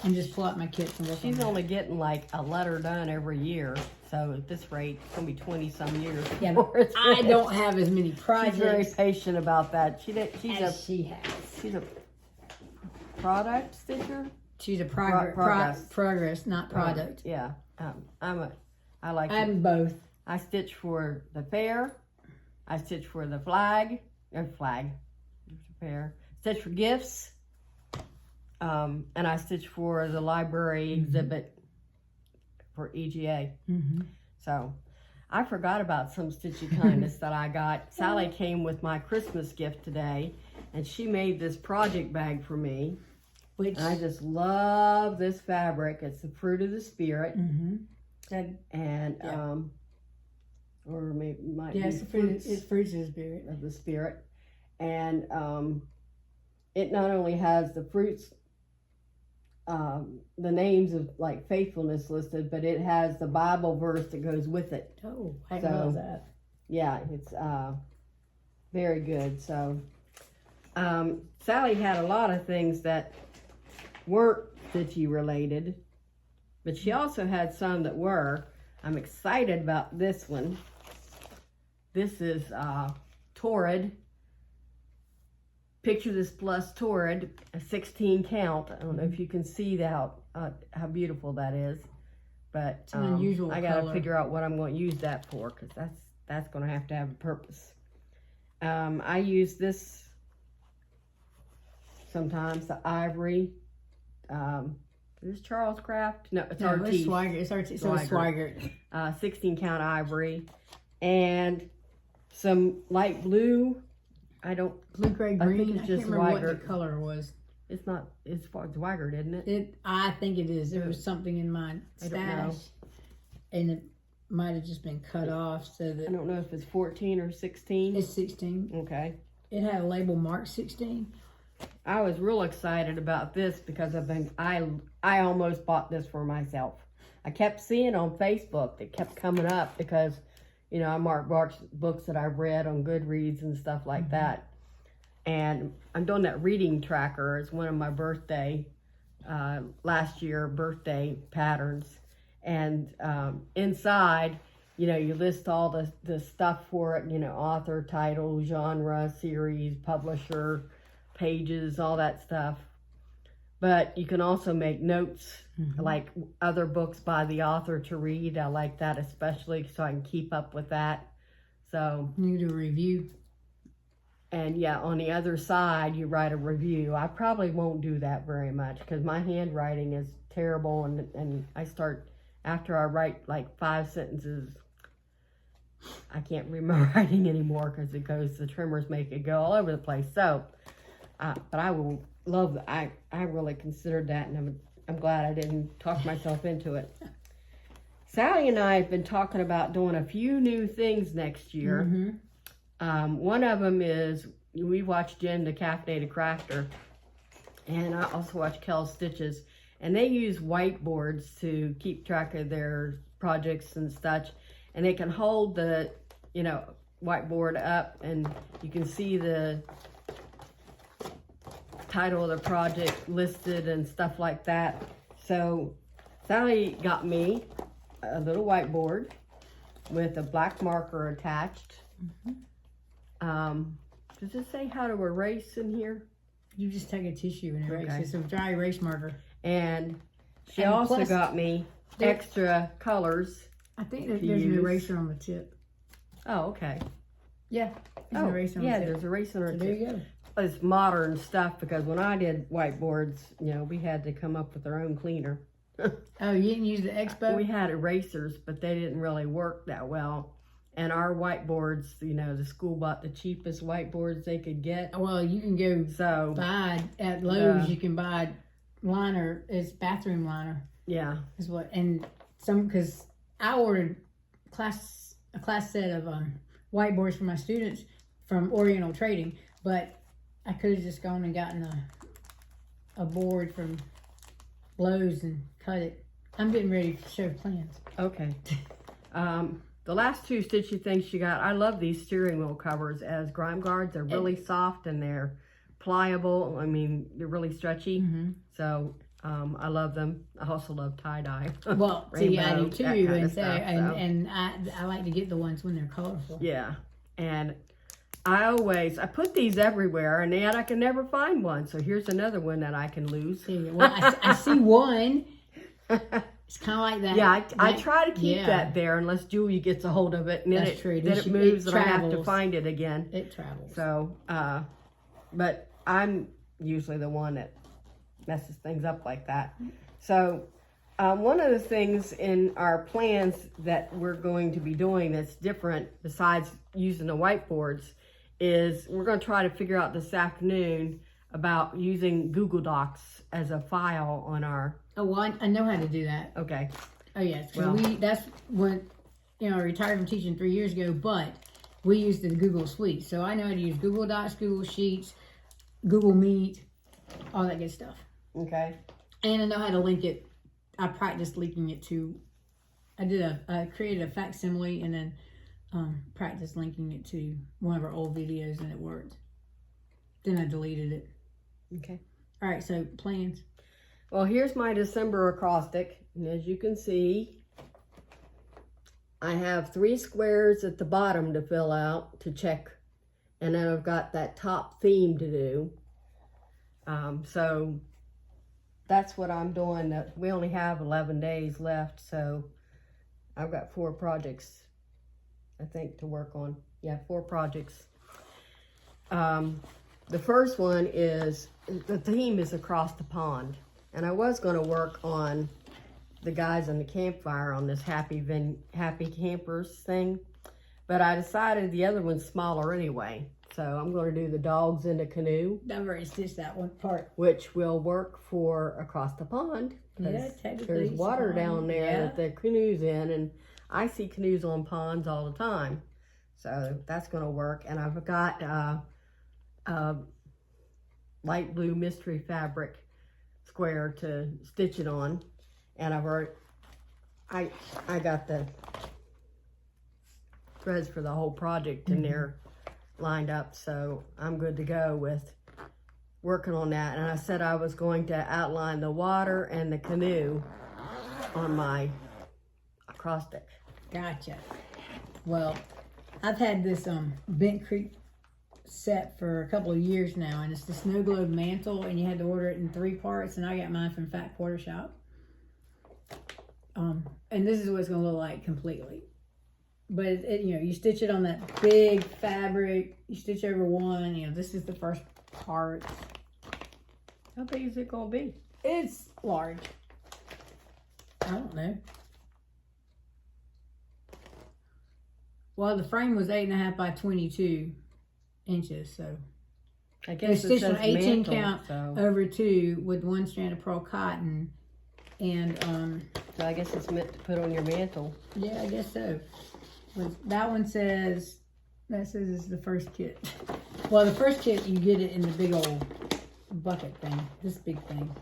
And just pull out my kits and work on She's that. only getting like a letter done every year. So at this rate, it's going to be 20 some years. Yeah, before it's I finished. don't have as many projects She's very patient about that. She's as she has. She's a product stitcher. She's a Progress. progress, not product. Yeah. I I'm both. I stitch for the fair. I stitch for the flag. There's a fair. Stitch for gifts. And I stitch for the library exhibit for EGA. So I forgot about some stitchy kindness that I got. Sally came with my Christmas gift today, and she made this project bag for me. Which I just love this fabric. It's the fruit of the spirit. And or maybe it might be fruits it's fruits of the spirit. of the spirit. And it not only has the fruits, the names of like faithfulness listed, but it has the Bible verse that goes with it. Oh, I love that. Yeah, it's very good. So Sally had a lot of things that weren't stitchy related, but she also had some that were. I'm excited about this one. This is Torrid. Picture this plus Torrid, a 16 count. I don't know if you can see that, how beautiful that is, but it's an unusual I got to color. figure out what I'm going to use that for, because that's going to have a purpose. I use this sometimes, the ivory. Is this Charles Craft? No, it's No, RT. it's Swigert. It's RT. So it's Swigert. 16 count ivory, and some light blue. Blue, gray, I think green. it's I just can't remember what Swigert. the color was. It's not. It's Swigert, isn't it? I think it is. There was something in my I don't know. stash, and it might have just been cut off so I that don't know if it's 14 or 16. it's 16. Okay. It had a label marked 16. I was real excited about this because I almost bought this for myself. I kept seeing on Facebook that kept coming up because, you know, I mark books that I've read on Goodreads and stuff like that. And I'm doing that reading tracker as one of my last year birthday patterns. And inside, you know, you list all the stuff for it, you know, author, title, genre, series, publisher, pages, all that stuff. But you can also make notes, like other books by the author to read. I like that especially so I can keep up with that. So You do a review. And yeah, on the other side, you write a review. I probably won't do that very much because my handwriting is terrible. And I start, after I write like 5 sentences, I can't read my writing anymore because the trimmers make it go all over the place. So, but I will love that. I really considered that, and I'm glad I didn't talk myself into it. Sally and I have been talking about doing a few new things next year. One of them is we watched Jen, the Caffeinated Crafter, and I also watch Kel Stitches, and they use whiteboards to keep track of their projects and such, and they can hold the, you know, whiteboard up, and you can see the title of the project listed and stuff like that. So Sally got me a little whiteboard with a black marker attached. Does it say how to erase in here? You just take a tissue and erase. Okay. It's a dry erase marker. And she And also plus, got me extra colors. I think there's to an use. eraser on the tip. Oh, okay. Yeah. There's an eraser on the tip. there's eraser on So the there tip. you go. It's modern stuff because when I did whiteboards, you know, we had to come up with our own cleaner. Oh, you didn't use the Expo? We had erasers, but they didn't really work that well. And our whiteboards, you know, the school bought the cheapest whiteboards they could get. Well, you can go buy at Lowe's. You can buy liner. It's bathroom liner. Yeah. Is what, and some, because I ordered a class set of whiteboards for my students from Oriental Trading, but I could have just gone and gotten a board from Lowe's and cut it. I'm getting ready to show plans. Okay. The last two stitchy things you got, I love these steering wheel covers as grime guards. They're really soft and they're pliable. I mean, they're really stretchy. So I love them. I also love tie-dye. Well, see, I do too. And I like to get the ones when they're colorful. Yeah. And I put these everywhere, and yet I can never find one. So here's another one that I can lose. Well, I see one. It's kind of like that. Yeah, I try to keep that there unless Julia gets a hold of it, and then it moves, and I have to find it again. It travels. So, but I'm usually the one that messes things up like that. So, one of the things in our plans that we're going to be doing that's different, besides using the whiteboards, is we're going to try to figure out this afternoon about using Google Docs as a file on our... Oh, well, I know how to do that. Okay. Oh, yes. Well, that's when, I retired from teaching 3 years ago, but we used the Google Suite. So I know how to use Google Docs, Google Sheets, Google Meet, all that good stuff. Okay. And I know how to link it. I practiced linking it to, I created a facsimile and then practiced linking it to one of our old videos, and it worked. Then I deleted it. Okay. All right, so plans. Well, here's my December acrostic, and as you can see, I have 3 squares at the bottom to fill out to check, and then I've got that top theme to do. So that's what I'm doing. We only have 11 days left, so I've got 4 projects, I think, to work on. Yeah, 4 projects. The first one is, the theme is across the pond. And I was going to work on the guys on the campfire on this happy campers thing. But I decided the other one's smaller anyway. So I'm going to do the dogs in the canoe. I've already stitched that one part. Which will work for across the pond. Yeah, technically. There's water down there that the canoe's in. And I see canoes on ponds all the time. So that's going to work. And I've got light blue mystery fabric square to stitch it on, and I've already I got the threads for the whole project in there lined up, so I'm good to go with working on that. And I said I was going to outline the water and the canoe on my acrostic. Gotcha. Well, I've had this Bent Creek set for a couple of years now, and it's the snow globe mantle, and you had to order it in 3 parts, and I got mine from Fat Quarter Shop. And this is what it's going to look like completely. But you stitch it on that big fabric, you stitch over one, this is the first part. How big is it going to be? It's large. I don't know. Well, the frame was 8.5 by 22 inches, so I guess it's stitched on 18 mantle, count over 2 with 1 strand of pearl cotton, and so I guess it's meant to put on your mantle. Yeah, I guess so. But that one says it's the first kit. Well, the first kit you get it in the big old bucket thing, this big thing,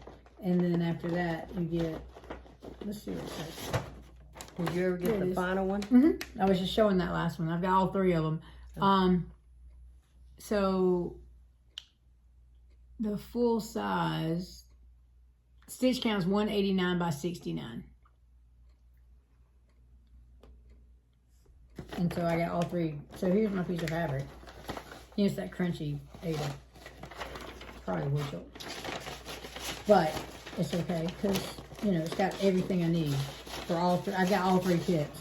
and then after that you get. Let's see what it says. Did you ever get the final one? I was just showing that last one. I've got all 3 of them. Okay. So the full size stitch count is 189 by 69. And so I got all 3. So here's my piece of fabric. It's that crunchy Ada. Probably wood choke. But it's okay because, it's got everything I need for all 3. I've got all 3 kits.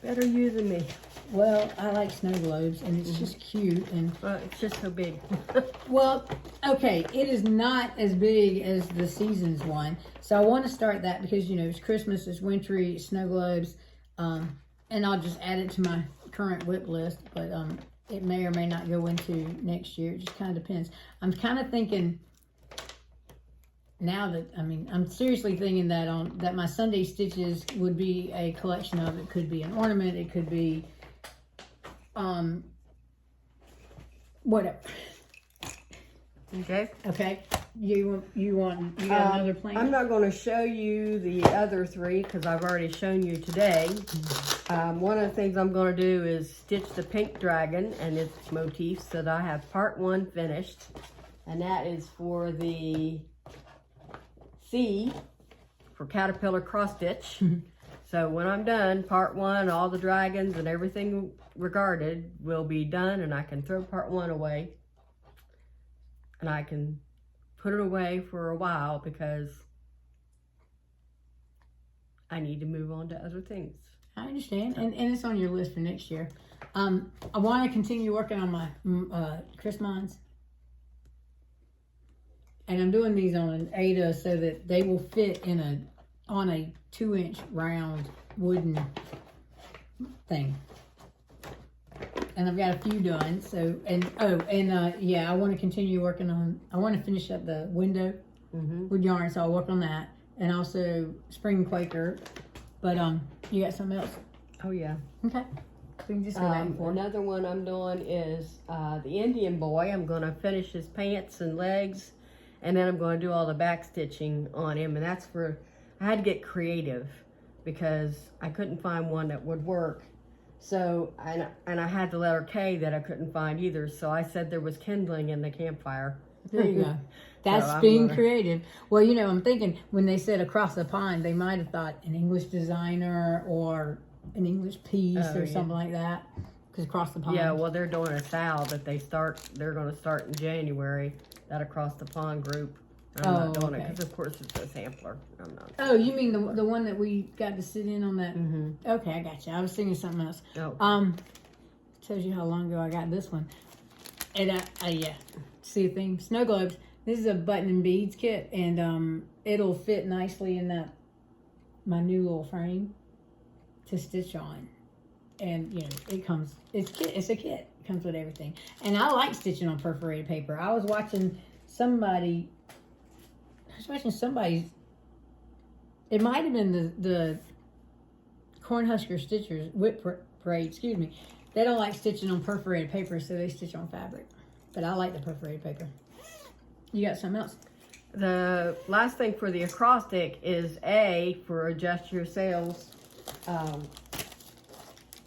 Better you than me. Well, I like snow globes, and it's just cute. And Well, it's just so big. well, okay, it is not as big as the Seasons one. So I want to start that because, you know, it's Christmas, it's wintry, snow globes. And I'll just add it to my current whip list. But it may or may not go into next year. It just kind of depends. I'm kind of thinking now that, I mean, I'm seriously thinking that that my Sunday stitches would be a collection of, it could be an ornament, it could be whatever. Okay. Okay. You got another plan? I'm not going to show you the other 3 because I've already shown you today. One of the things I'm going to do is stitch the pink dragon and its motifs so that I have part 1 finished. And that is for the C for Caterpillar Cross Stitch. So when I'm done, part 1, all the dragons and everything regarded will be done, and I can throw part 1 away. And I can put it away for a while because I need to move on to other things. I understand, and it's on your list for next year. I want to continue working on my Chris Mines. And I'm doing these on an Ada so that they will fit on a 2-inch round wooden thing. And I've got a few done. So yeah, I want to continue working on. I want to finish up the window with yarn, so I'll work on that, and also Spring Quaker. But you got something else? Oh yeah. Okay. We can just go back and forth. Another one I'm doing is the Indian boy. I'm going to finish his pants and legs, and then I'm going to do all the back stitching on him. And that's for, I had to get creative because I couldn't find one that would work. So, and I had the letter K that I couldn't find either. So I said there was kindling in the campfire. There you go. That's So being creative. Well, you know, I'm thinking when they said across the pond, they might have thought an English designer or an English piece or something like that. Because across the pond. Yeah, well, they're doing a sale that they're going to start in January, that across the pond group. I'm not doing it because, of course, it's a sampler. I'm not. Oh, you mean the one that we got to sit in on that? Okay, I got you. I was thinking something else. Oh. Tells you how long ago I got this one. And yeah, see a thing. Snow globes. This is a button and beads kit, and it'll fit nicely in my new little frame to stitch on. And you know, it's a kit. It comes with everything. And I like stitching on perforated paper. I was watching somebody's, it might have been the Cornhusker Stitchers Whip Parade, excuse me. They don't like stitching on perforated paper, so they stitch on fabric. But I like the perforated paper. You got something else? The last thing for the acrostic is A for Adjust Your Sails,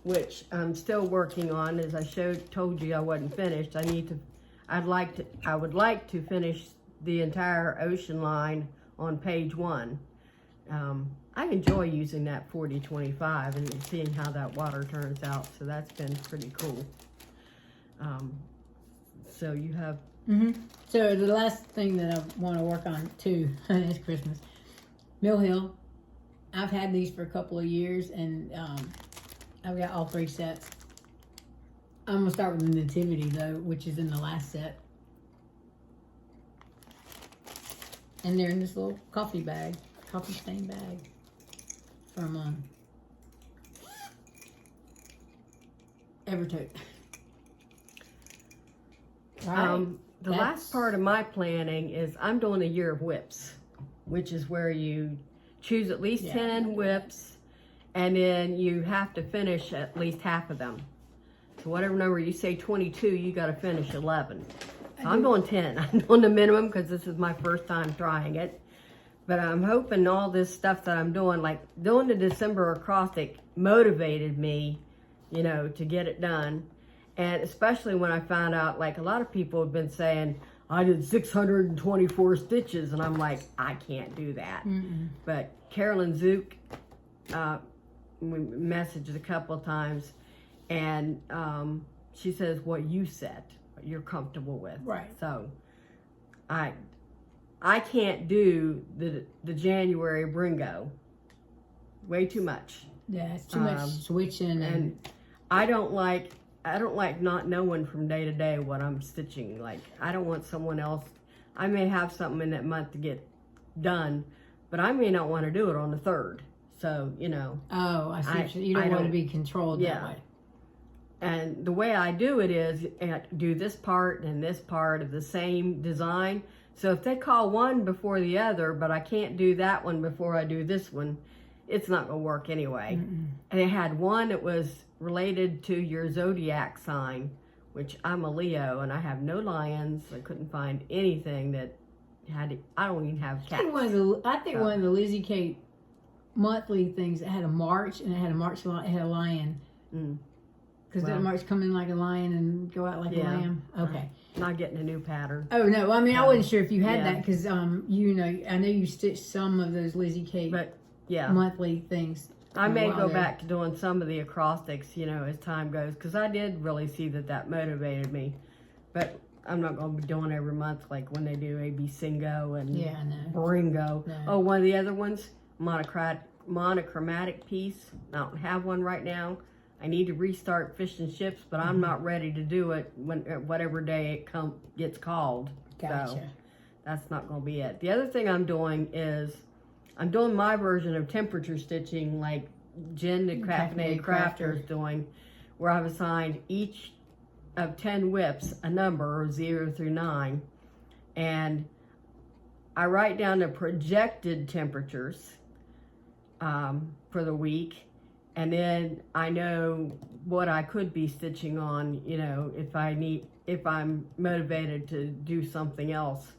which I'm still working on. As I told you I wasn't finished. I would like to finish the entire ocean line on page 1. I enjoy using that 40-25 and seeing how that water turns out, so that's been pretty cool. So you have... So the last thing that I want to work on too is Christmas. Mill Hill. I've had these for a couple of years, and I've got all 3 sets. I'm going to start with the Nativity though, which is in the last set. And they're in this little coffee stain bag from Evertote. The last part of my planning is I'm doing a year of whips, which is where you choose at least 10 whips, and then you have to finish at least half of them. So whatever number you say 22, you got to finish 11. So I'm doing 10. I'm doing the minimum because this is my first time trying it. But I'm hoping all this stuff that I'm doing, like doing the December acrostic, motivated me, you know, to get it done. And especially when I found out, like, a lot of people have been saying, I did 624 stitches, and I'm like, I can't do that. But Carolyn Zook, we messaged a couple of times, and she says what you said, what you're comfortable with. Right. So I can't do the January Bringo. Way too much. Yeah, it's too much switching and I don't like not knowing from day to day what I'm stitching. Like, I don't want someone else. I may have something in that month to get done, but I may not want to do it on the 3rd. So, you know. Oh, I see. You don't want to be controlled that way. And the way I do it is do this part and this part of the same design. So if they call one before the other, but I can't do that one before I do this one, it's not going to work anyway. And they had one that was related to your zodiac sign, which I'm a Leo, and I have no lions. I couldn't find anything that had, I don't even have cats. I think one of the Lizzie Kate monthly things that had a march, and it had a lion. Because didn't March come in like a lion and go out like a lamb? Okay. Not getting a new pattern. Oh, no. I mean, I wasn't sure if you had that because, you know, I know you stitched some of those Lizzie Kate monthly things. I may go back to doing some of the acrostics, you know, as time goes. Because I did really see that motivated me. But I'm not going to be doing every month like when they do AB Singo and Bringo. No. Oh, one of the other ones, monochromatic piece. I don't have one right now. I need to restart Fish and Chips, but I'm not ready to do it whatever day it gets called. Gotcha. So that's not going to be it. The other thing I'm doing is I'm doing my version of temperature stitching like Jen the Caffeinated Crafter is doing, where I've assigned each of 10 whips a number 0 through 9. And I write down the projected temperatures for the week. And then I know what I could be stitching on, you know, if I'm motivated to do something else.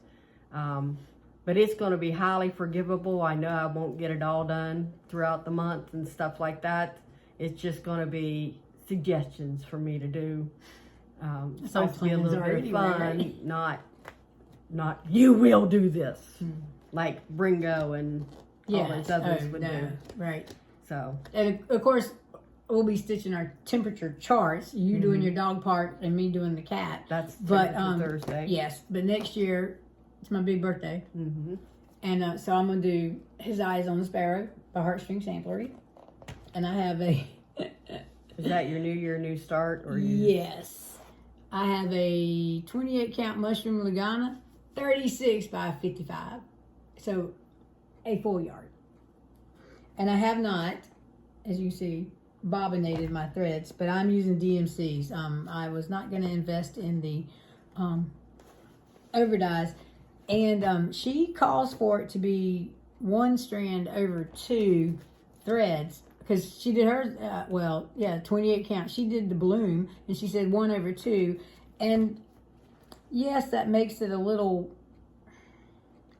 But it's going to be highly forgivable. I know I won't get it all done throughout the month and stuff like that. It's just going to be suggestions for me to do. It's supposed to be a little bit of fun, not you will do this, like Bringo and all those others would do. Right. So, and of course, we'll be stitching our temperature charts. You doing your dog part and me doing the cat. That's Thursday. Yes, but next year it's my big birthday, and so I'm gonna do His Eyes on the Sparrow by Heartstring Samplery, and I have a. Is that your New Year, New Start, or yes? I have a 28 count mushroom Lagana, 36 by 55, so a full yard. And I have not, as you see, bobbinated my threads, but I'm using DMCs. I was not going to invest in the overdyes. And she calls for it to be 1 strand over 2 threads. Because she did hers, 28 count. She did the bloom, and she said 1 over 2. And yes, that makes it a little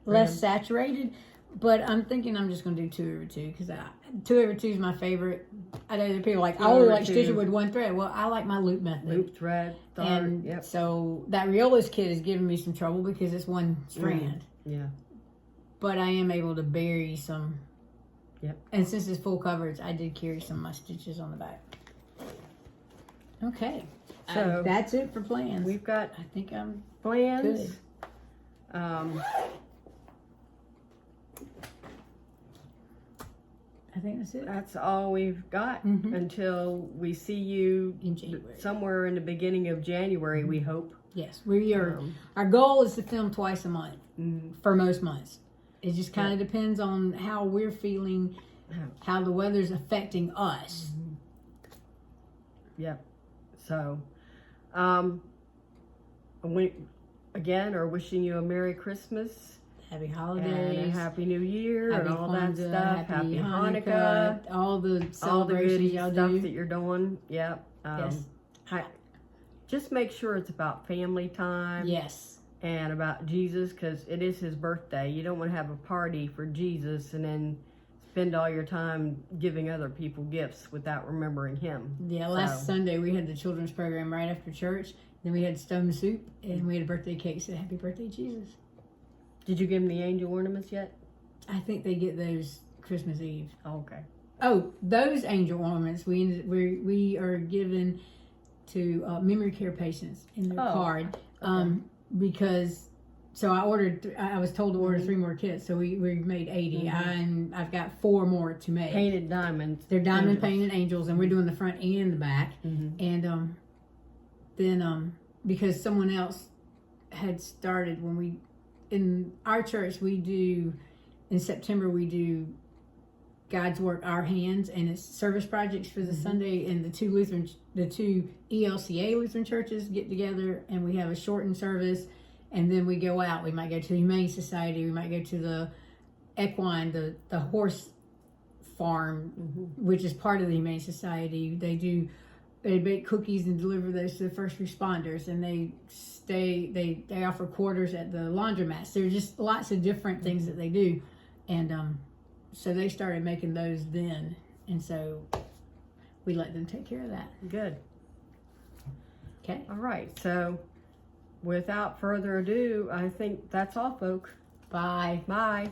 less saturated. But I'm thinking I'm just going to do 2 over 2 because 2 over 2 is my favorite. I know there are people like, I only like stitching with 1 thread. Well, I like my loop method. Loop thread. And so that Riolas kit is giving me some trouble because it's 1 strand. Yeah. But I am able to bury some. Yep. And since it's full coverage, I did carry some of my stitches on the back. Okay. So that's it for plans. We've got, I think I'm plans. Good. I think that's it. That's all we've got until we see you in January. Somewhere in the beginning of January, we hope. Yes, we are. Our goal is to film twice a month for most months. It just kind of depends on how we're feeling, how the weather's affecting us. Yep. So, we again are wishing you a Merry Christmas. Happy holidays. And a Happy New Year and all that stuff. Happy Hanukkah. All the celebrations y'all do. Stuff that you're doing. Yep. Yes. Just make sure it's about family time. Yes. And about Jesus, because it is his birthday. You don't want to have a party for Jesus and then spend all your time giving other people gifts without remembering him. Yeah, last Sunday we had the children's program right after church. Then we had stone soup and we had a birthday cake. So happy birthday, Jesus. Did you give them the angel ornaments yet? I think they get those Christmas Eve. Oh, okay. Oh, those angel ornaments we are given to memory care patients in their card. Okay. Because so I ordered. I was told to order 3 more kits, so we made 80. I've got 4 more to make. Painted diamonds. They're diamond painted angels, and we're doing the front and the back. And then because someone else had started when we in our church we do in September we do God's Work Our Hands, and it's service projects for the Sunday, and the two ELCA Lutheran churches get together and we have a shortened service. And then we go out. We might go to the Humane Society. We might go to the equine, the horse farm, which is part of the Humane Society. They bake cookies and deliver those to the first responders. And they offer quarters at the laundromats. There's just lots of different things that they do. And so they started making those then. And so we let them take care of that. Good. Okay. All right. So without further ado, I think that's all, folks. Bye. Bye.